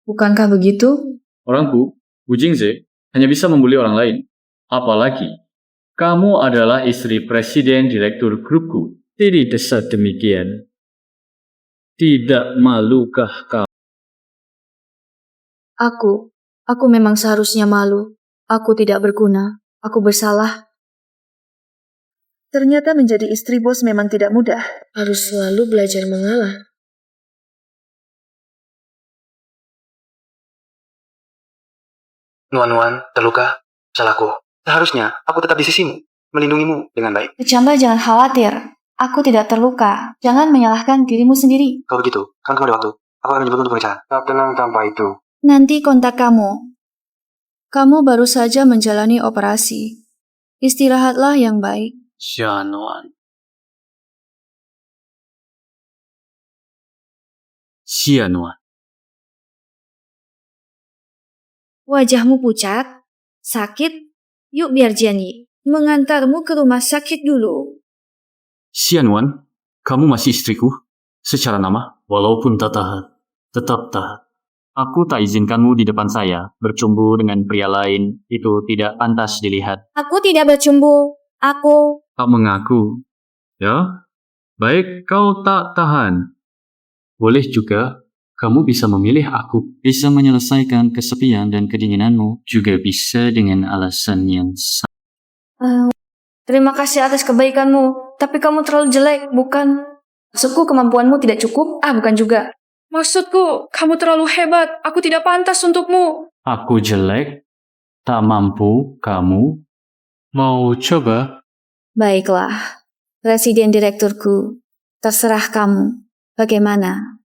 Bukankah begitu? Orangku, Gu Jingze, hanya bisa membuli orang lain. Apalagi, kamu adalah istri presiden direktur grupku. Tidak sedemikian. Tidak malukah kamu? Aku memang seharusnya malu. Aku tidak berguna. Aku bersalah. Ternyata menjadi istri bos memang tidak mudah. Harus selalu belajar mengalah. Nuan-Nuan, terluka? Salahku. Seharusnya aku tetap di sisimu, melindungimu dengan baik. Kecamba jangan khawatir. Aku tidak terluka. Jangan menyalahkan dirimu sendiri. Kalau begitu, kan kembali waktu. Aku akan menjemput untuk pemeriksaan. Tetap tenang tanpa itu. Nanti kontak kamu. Kamu baru saja menjalani operasi. Istirahatlah yang baik. Xianuan. Xianuan. Wajahmu pucat? Sakit? Yuk biar Jianyi mengantarmu ke rumah sakit dulu. Xianuan, kamu masih istriku? Secara nama, walaupun tak tahan, tetap tahan. Aku tak izinkanmu di depan saya bercumbu dengan pria lain. Itu tidak pantas dilihat. Aku tidak bercumbu. Aku... Tak mengaku. Ya? Baik, kau tak tahan. Boleh juga, kamu bisa memilih aku. Bisa menyelesaikan kesepian dan kedinginanmu. Juga bisa dengan alasan yang sama. Terima kasih atas kebaikanmu. Tapi kamu terlalu jelek, bukan? Maksudku kemampuanmu tidak cukup? Bukan juga. Maksudku, kamu terlalu hebat. Aku tidak pantas untukmu. Aku jelek, tak mampu, kamu mau coba? Baiklah, Presiden Direkturku. Terserah kamu. Bagaimana?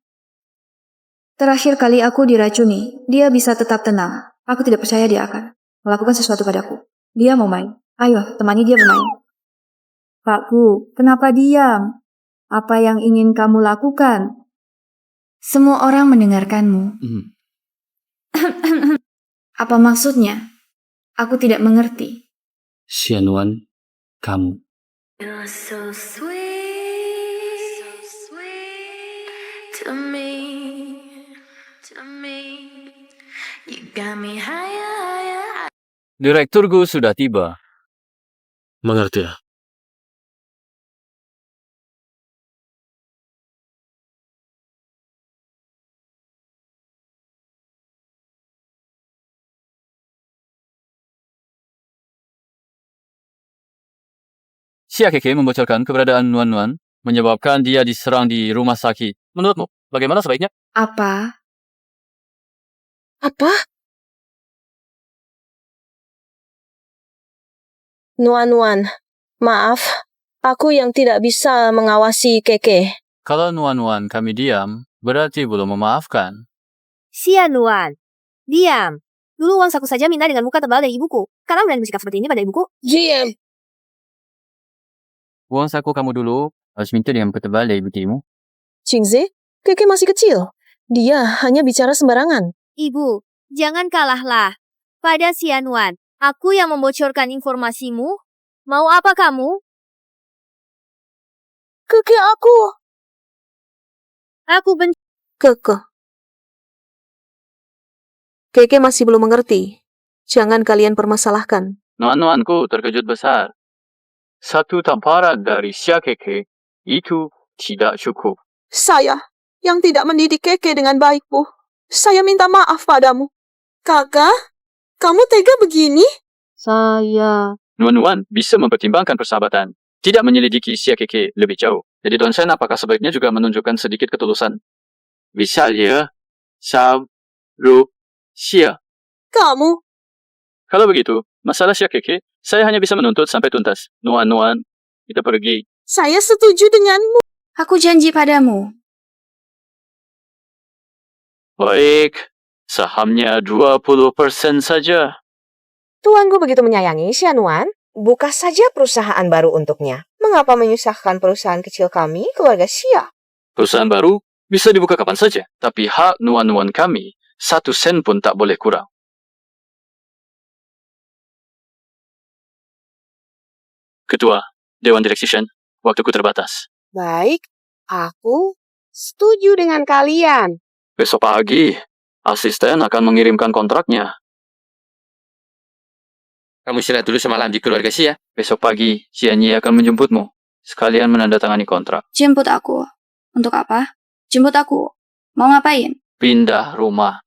Terakhir kali aku diracuni, dia bisa tetap tenang. Aku tidak percaya dia akan melakukan sesuatu padaku. Dia mau main. Ayo, temani dia bermain. Pakku, kenapa diam? Apa yang ingin kamu lakukan? Semua orang mendengarkanmu. Apa maksudnya? Aku tidak mengerti. Xianuan, kamu. You're so sweet, to me, You got me higher. Direkturku sudah tiba. Mengerti ya? Xia Keke membocorkan keberadaan Nuan-Nuan, menyebabkan dia diserang di rumah sakit. Menurutmu, bagaimana sebaiknya? Apa? Nuan-Nuan, maaf. Aku yang tidak bisa mengawasi Keke. Kalau Nuan-Nuan kami diam, berarti belum memaafkan. Xianuan, diam. Dulu uang saku saja minta dengan muka tebal dari ibuku. Karena berani bersikap seperti ini pada ibuku. Diam. Uang saku kamu dulu harus minta dengan muka tebal dari butimu. Jingze, Keke masih kecil. Dia hanya bicara sembarangan. Ibu, jangan kalahlah. Pada Xianuan, aku yang membocorkan informasimu. Mau apa kamu? Keke aku. Aku benci. Keke. Keke masih belum mengerti. Jangan kalian permasalahkan. Nuan-nuanku terkejut besar. Satu tamparan dari Xia Keke itu tidak cukup. Saya yang tidak mendidik Keke dengan baik, Bu. Saya minta maaf padamu. Kakak, kamu tega begini? Saya... Nuan-nuan bisa mempertimbangkan persahabatan, tidak menyelidiki Xia Keke lebih jauh. Jadi Tuan Shen apakah sebaiknya juga menunjukkan sedikit ketulusan? Misalnya, Xia. Kamu... Kalau begitu, masalah Xia Keke, saya hanya bisa menuntut sampai tuntas. Nuan-nuan, kita pergi. Saya setuju denganmu. Aku janji padamu. Baik, sahamnya 20% saja. Tuanku begitu menyayangi Xianuan, buka saja perusahaan baru untuknya. Mengapa menyusahkan perusahaan kecil kami, keluarga Xia? Perusahaan baru bisa dibuka kapan saja, tapi hak nuan-nuan kami 1 sen pun tak boleh kurang. Ketua, Dewan Direksi Shen, waktuku terbatas. Baik, aku setuju dengan kalian. Besok pagi, asisten akan mengirimkan kontraknya. Kamu istirahat dulu semalam di keluarga Xia. Besok pagi, Xianyi akan menjemputmu. Sekalian menandatangani kontrak. Jemput aku. Untuk apa? Jemput aku. Mau ngapain? Pindah rumah.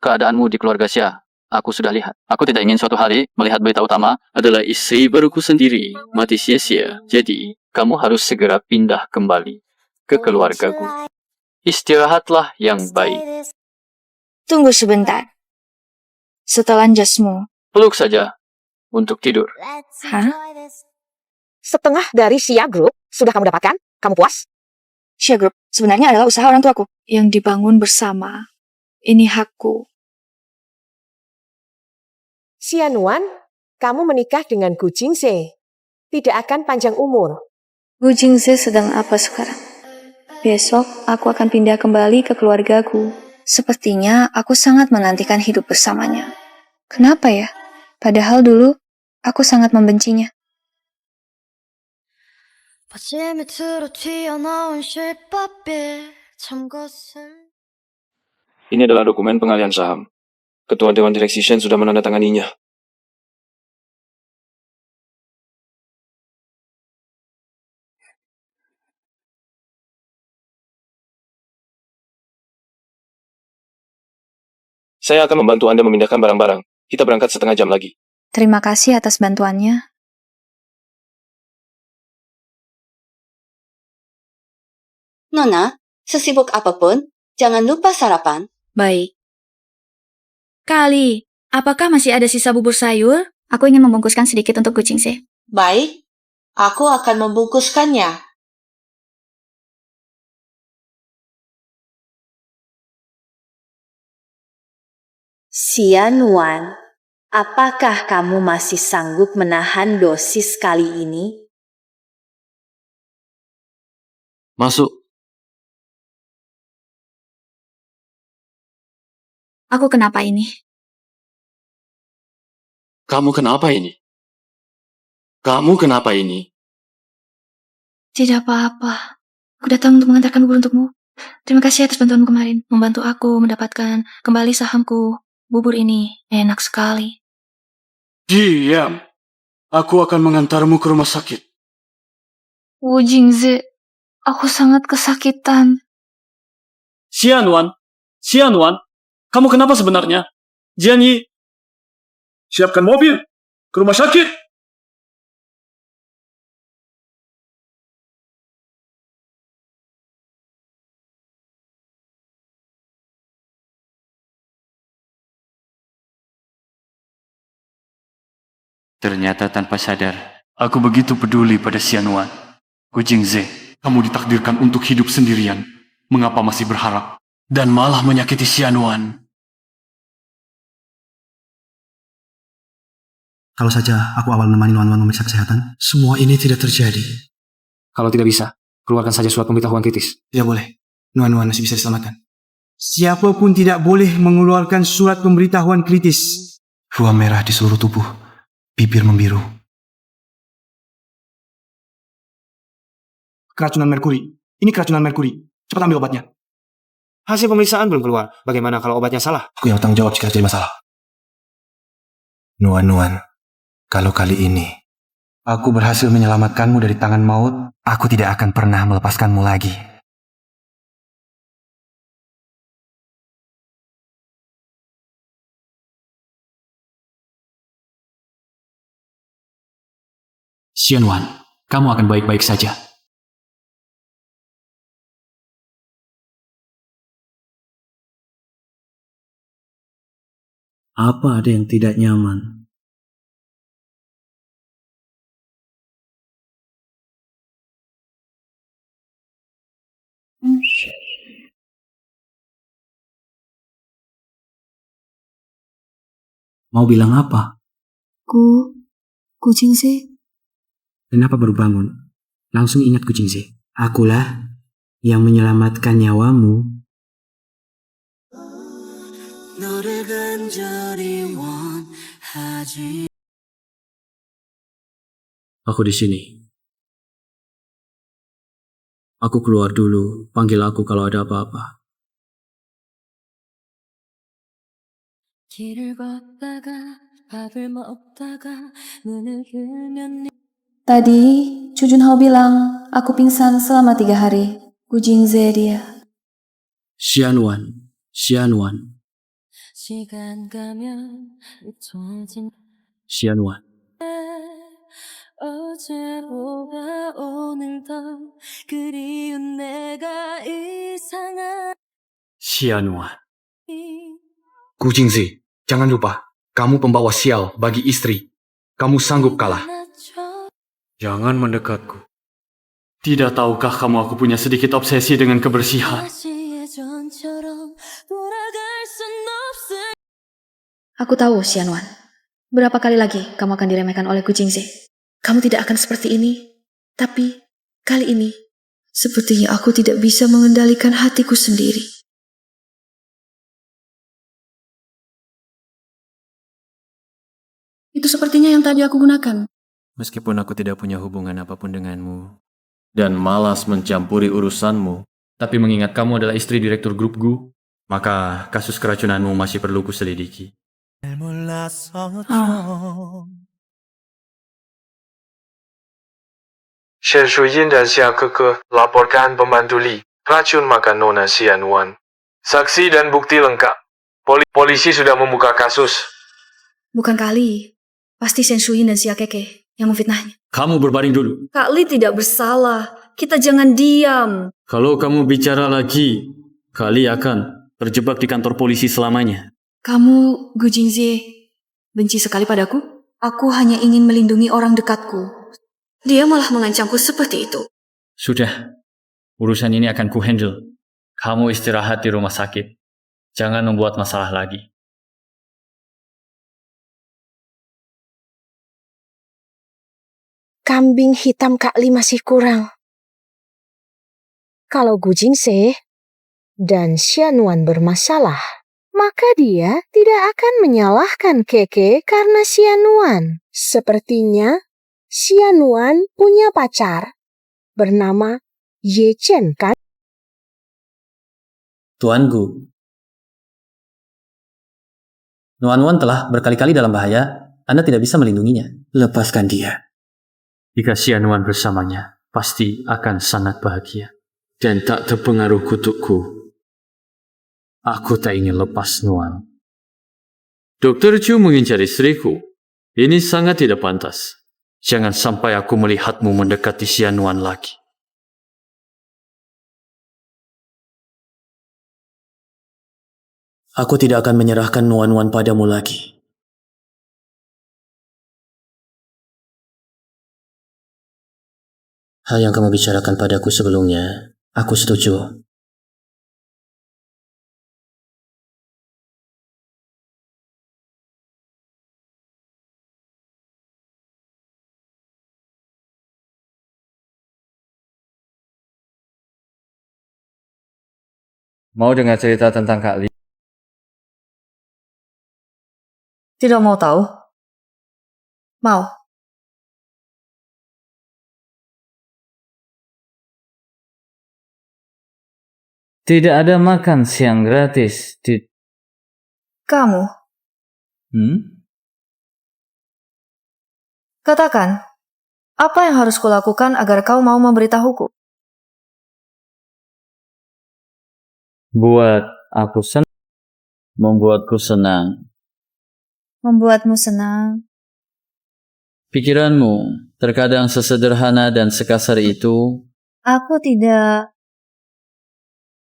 Keadaanmu di keluarga Xia, aku sudah lihat. Aku tidak ingin suatu hari melihat berita utama adalah istri baruku sendiri mati sia-sia. Jadi, kamu harus segera pindah kembali ke keluargaku. Istirahatlah yang baik. Tunggu sebentar. Setelan jasmu. Peluk saja untuk tidur. Hah? Setengah dari Xia Group sudah kamu dapatkan? Kamu puas? Xia Group sebenarnya adalah usaha orang tuaku yang dibangun bersama. Ini hakku. Xianuan, kamu menikah dengan Gu Jingze. Tidak akan panjang umur. Gu Jingze sedang apa sekarang? Besok aku akan pindah kembali ke keluargaku. Sepertinya aku sangat menantikan hidup bersamanya. Kenapa ya? Padahal dulu aku sangat membencinya. Ini adalah dokumen pengalihan saham. Ketua Dewan Direksi Shen sudah menandatanganinya. Saya akan membantu Anda memindahkan barang-barang. Kita berangkat setengah jam lagi. Terima kasih atas bantuannya. Nona, sesibuk apapun, jangan lupa sarapan. Baik. Kali, apakah masih ada sisa bubur sayur? Aku ingin membungkuskan sedikit untuk Gu Jingze. Baik, aku akan membungkuskannya. Xianuan, apakah kamu masih sanggup menahan dosis kali ini? Masuk. Aku kenapa ini? Kamu kenapa ini? Kamu kenapa ini? Tidak apa-apa. Aku datang untuk mengantarkan bubur untukmu. Terima kasih atas bantuanmu kemarin. Membantu aku mendapatkan kembali sahamku. Bubur ini enak sekali. Diam. Aku akan mengantarmu ke rumah sakit. Wu Jingze, aku sangat kesakitan. Xianuan, kamu kenapa sebenarnya? Jianyi, siapkan mobil ke rumah sakit. Ternyata tanpa sadar, aku begitu peduli pada Xianuan. Gu Jingze, kamu ditakdirkan untuk hidup sendirian. Mengapa masih berharap? Dan malah menyakiti Xianuan. Kalau saja aku awal menemani Nuan-Nuan memeriksa kesehatan, semua ini tidak terjadi. Kalau tidak bisa, keluarkan saja surat pemberitahuan kritis. Tidak boleh. Nuan-Nuan masih bisa diselamatkan. Siapapun tidak boleh mengeluarkan surat pemberitahuan kritis. Ruam merah di seluruh tubuh. Bibir membiru. Keracunan merkuri. Ini keracunan merkuri. Cepat ambil obatnya. Hasil pemeriksaan belum keluar. Bagaimana kalau obatnya salah? Aku yang tanggung jawab jika terjadi masalah. Nuan, kalau kali ini aku berhasil menyelamatkanmu dari tangan maut, aku tidak akan pernah melepaskanmu lagi. Xianwan, kamu akan baik-baik saja. Apa ada yang tidak nyaman? Mau bilang apa? Kucing sih. Kenapa baru bangun? Langsung ingat kucing sih. Akulah yang menyelamatkan nyawamu. Aku di sini. Aku keluar dulu. Panggil aku kalau ada apa-apa. Tadi, Chu Junhao bilang, aku pingsan selama 3 hari. Gu Jingze dia. Xianwan. Xianwan. Xianwan. Gu Jingzi, jangan lupa, kamu pembawa sial bagi istri. Kamu sanggup kalah. Jangan mendekatku. Tidak tahukah kamu aku punya sedikit obsesi dengan kebersihan? Aku tahu, Xianwan. Berapa kali lagi kamu akan diremehkan oleh Gu Jingze? Kamu tidak akan seperti ini. Tapi, kali ini, sepertinya aku tidak bisa mengendalikan hatiku sendiri. Itu sepertinya yang tadi aku gunakan. Meskipun aku tidak punya hubungan apapun denganmu, dan malas mencampuri urusanmu, tapi mengingat kamu adalah istri direktur grup Gu, maka kasus keracunanmu masih perlu kuselidiki. Shen Shuyin dan Xia Keke laporkan pembantu Li racun makan Nona Xianwan. Saksi dan bukti lengkap. Polisi sudah membuka kasus. Bukan kali. Pasti Shen Shuyin dan Xia Keke yang memfitnahnya. Kamu berbaring dulu. Kak Li tidak bersalah. Kita jangan diam. Kalau kamu bicara lagi, Kali akan terjebak di kantor polisi selamanya. Kamu, Gu Jingze, benci sekali padaku? Aku hanya ingin melindungi orang dekatku. Dia malah mengancamku seperti itu. Sudah, urusan ini akan ku-handle. Kamu istirahat di rumah sakit. Jangan membuat masalah lagi. Kambing hitam Kak Li masih kurang. Kalau Gu Jingze dan Xianwan bermasalah, maka dia tidak akan menyalahkan Keke karena Xianwan. Sepertinya Xianwan punya pacar bernama Ye Chen, kan? Tuan Gu, Nuan telah berkali-kali dalam bahaya. Anda tidak bisa melindunginya. Lepaskan dia. Jika Xianwan bersamanya, pasti akan sangat bahagia. Dan tak terpengaruh kutukku. Aku tak ingin lepas Nuan. Dr. Chu mengincar istriku. Ini sangat tidak pantas. Jangan sampai aku melihatmu mendekati Xianwan lagi. Aku tidak akan menyerahkan Nuan padamu lagi. Hal yang kamu bicarakan padaku sebelumnya, aku setuju. Mau dengar cerita tentang Kak Li? Tidak mau tahu? Mau. Tidak ada makan siang gratis. Kamu, katakan, apa yang harus kulakukan agar kau mau memberitahuku? Buat aku senang. Membuatku senang. Membuatmu senang. Pikiranmu terkadang sesederhana dan sekasar itu. Aku tidak.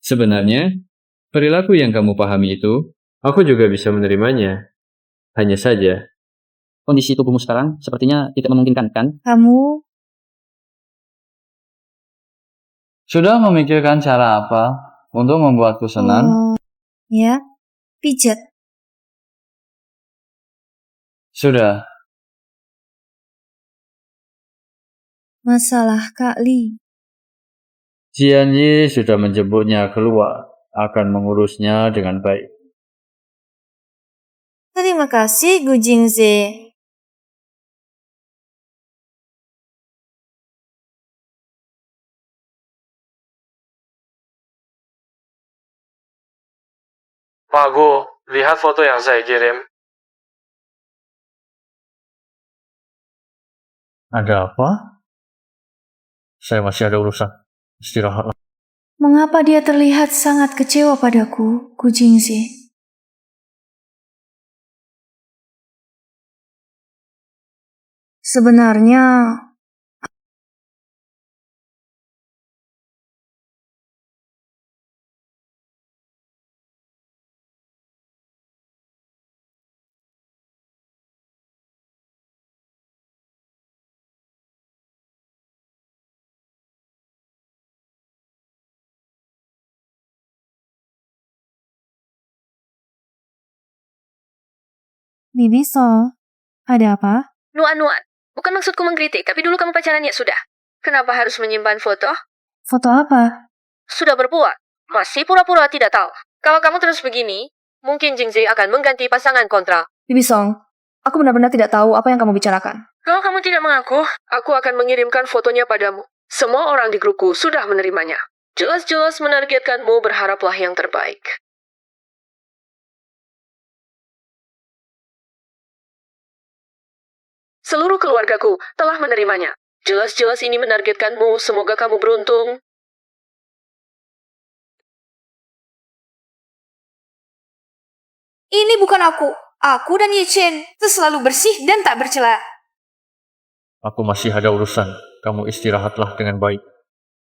Sebenarnya, perilaku yang kamu pahami itu, aku juga bisa menerimanya. Hanya saja, kondisi tubuhmu sekarang sepertinya tidak memungkinkan, kan? Kamu Sudah memikirkan cara apa untuk membuatku senang? ya, pijat. Sudah. Masalah Kak Li. Jian Yi sudah menjemputnya keluar, akan mengurusnya dengan baik. Terima kasih, Gu Jingze. Pak Gu, lihat foto yang saya kirim. Ada apa? Saya masih ada urusan. Istirahatlah. Mengapa dia terlihat sangat kecewa padaku, Gu Jingze? Sebenarnya, Bibi So, ada apa? Nuan, bukan maksudku mengkritik, tapi dulu kamu pacaran ya sudah. Kenapa harus menyimpan foto? Foto apa? Sudah berbuat. Masih pura-pura tidak tahu. Kalau kamu terus begini, mungkin Jingze akan mengganti pasangan kontrak. Bibi Song, aku benar-benar tidak tahu apa yang kamu bicarakan. Kalau kamu tidak mengaku, aku akan mengirimkan fotonya padamu. Semua orang di grupku sudah menerimanya. Jelas-jelas menargetkanmu, berharaplah yang terbaik. Seluruh keluargaku telah menerimanya. Jelas-jelas ini menargetkanmu, semoga kamu beruntung. Ini bukan aku. Aku dan Ye Chen selalu bersih dan tak bercela. Aku masih ada urusan. Kamu istirahatlah dengan baik.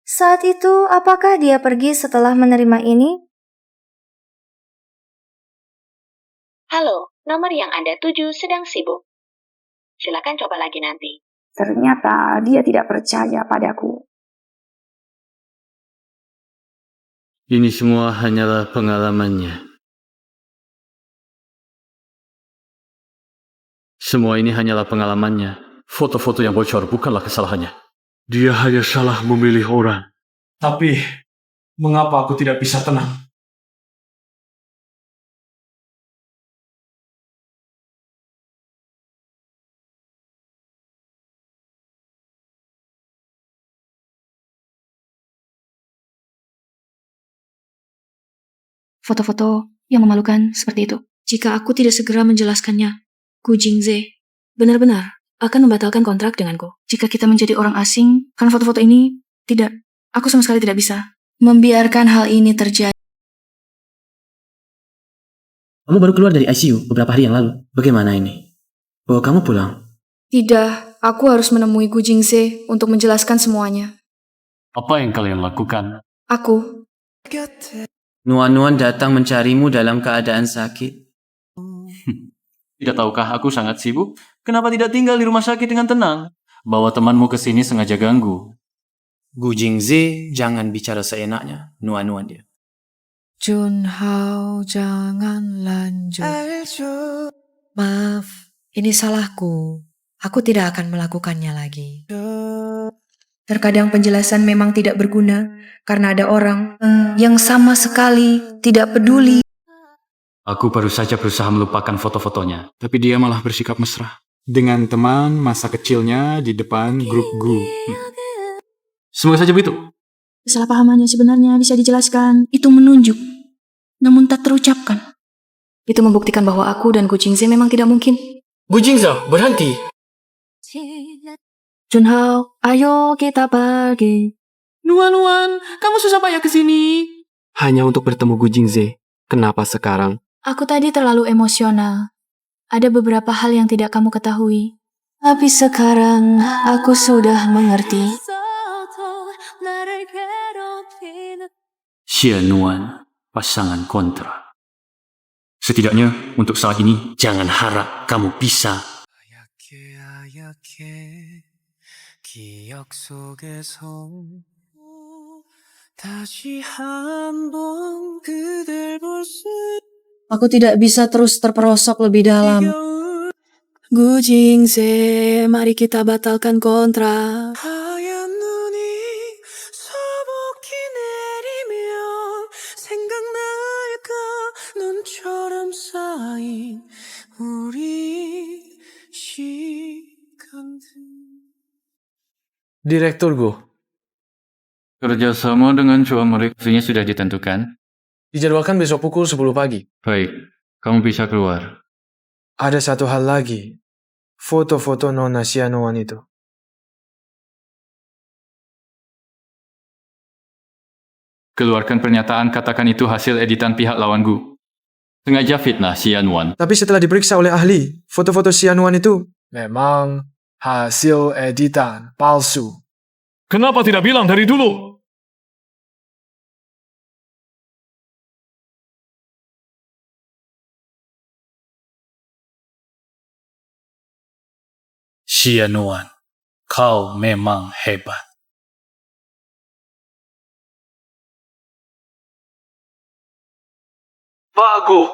Saat itu, apakah dia pergi setelah menerima ini? Halo, nomor yang Anda tuju sedang sibuk. Silakan coba lagi nanti. Ternyata dia tidak percaya padaku. Ini semua hanyalah pengalamannya. Semua ini hanyalah pengalamannya. Foto-foto yang bocor bukanlah kesalahannya. Dia hanya salah memilih orang. Tapi, mengapa aku tidak bisa tenang? Foto-foto yang memalukan seperti itu. Jika aku tidak segera menjelaskannya, Gu Jingze benar-benar akan membatalkan kontrak denganku. Jika kita menjadi orang asing, karena foto-foto ini, tidak. Aku sama sekali tidak bisa membiarkan hal ini terjadi. Kamu baru keluar dari ICU beberapa hari yang lalu. Bagaimana ini? Bawa kamu pulang. Tidak, aku harus menemui Gu Jingze untuk menjelaskan semuanya. Apa yang kalian lakukan? Aku Nuan-Nuan datang mencarimu dalam keadaan sakit. Tidak tahukah aku sangat sibuk? Kenapa tidak tinggal di rumah sakit dengan tenang? Bawa temanmu ke sini sengaja ganggu. Gu Jingze jangan bicara seenaknya. Nuan-Nuan dia. Junhao, jangan lanjut. Maaf, ini salahku. Aku tidak akan melakukannya lagi. Terkadang penjelasan memang tidak berguna karena ada orang yang sama sekali tidak peduli. Aku baru saja berusaha melupakan foto-fotonya, tapi dia malah bersikap mesra dengan teman masa kecilnya di depan grup Gu. Semoga saja begitu. Kesalahpahaman yang sebenarnya bisa dijelaskan, itu menunjuk, namun tak terucapkan. Itu membuktikan bahwa aku dan Gu Jingze memang tidak mungkin. Gu Jingze, berhenti. Junhao, ayo kita pergi. Nuan, kamu susah payah kesini. Hanya untuk bertemu Gu Jingze. Kenapa sekarang? Aku tadi terlalu emosional. Ada beberapa hal yang tidak kamu ketahui. Tapi sekarang aku sudah mengerti. Xianuan, pasangan kontra. Setidaknya untuk saat ini jangan harap kamu bisa. Aku tidak bisa terus terperosok lebih dalam. Gu Jingze, mari kita batalkan kontrak. Direktur Gu, Kerjasama dengan Chua Meriksunya sudah ditentukan? dijadwalkan besok pukul 10 pagi. Baik, kamu bisa keluar. Ada satu hal lagi. Foto-foto Nona Xianuan itu. Keluarkan pernyataan katakan itu hasil editan pihak lawan Gu. Sengaja fitnah Xianuan. Tapi setelah diperiksa oleh ahli, foto-foto Xianuan itu memang hasil editan palsu. Kenapa tidak bilang dari dulu? Xianuan, kau memang hebat. Pak Gu,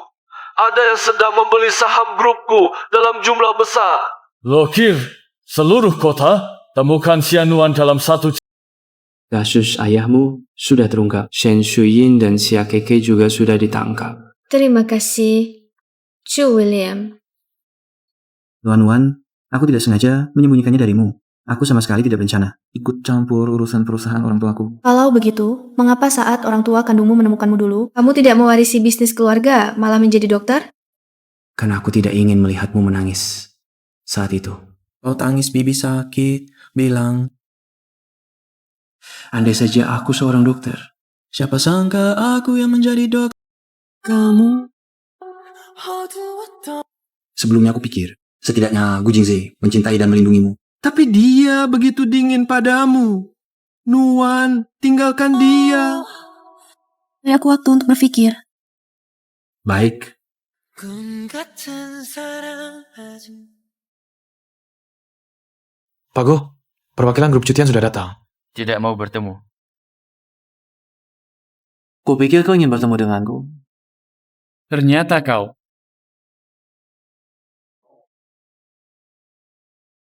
ada yang sedang membeli saham grupku dalam jumlah besar. Lokir, seluruh kota temukan Xianuan dalam satu. Kasus ayahmu sudah terungkap. Shen Shuyin dan Xia Keke juga sudah ditangkap. Terima kasih, Chu William. Wan, aku tidak sengaja menyembunyikannya darimu. Aku sama sekali tidak berencana ikut campur urusan perusahaan orang tuaku. Kalau begitu, mengapa saat orang tua kandungmu menemukanmu dulu, kamu tidak mewarisi bisnis keluarga, malah menjadi dokter? Karena aku tidak ingin melihatmu menangis saat itu. Kau tangis bibi sakit, bilang, andai saja aku seorang dokter. Siapa sangka aku yang menjadi dokter. Kamu. Sebelumnya aku pikir, setidaknya Gu Jingze mencintai dan melindungimu. Tapi dia begitu dingin padamu. Nuan, tinggalkan dia. Beri aku waktu untuk berpikir. Baik. Pak Gu, perwakilan grup cutian sudah datang. Tidak mau bertemu. Kupikir kau ingin bertemu denganku. Ternyata kau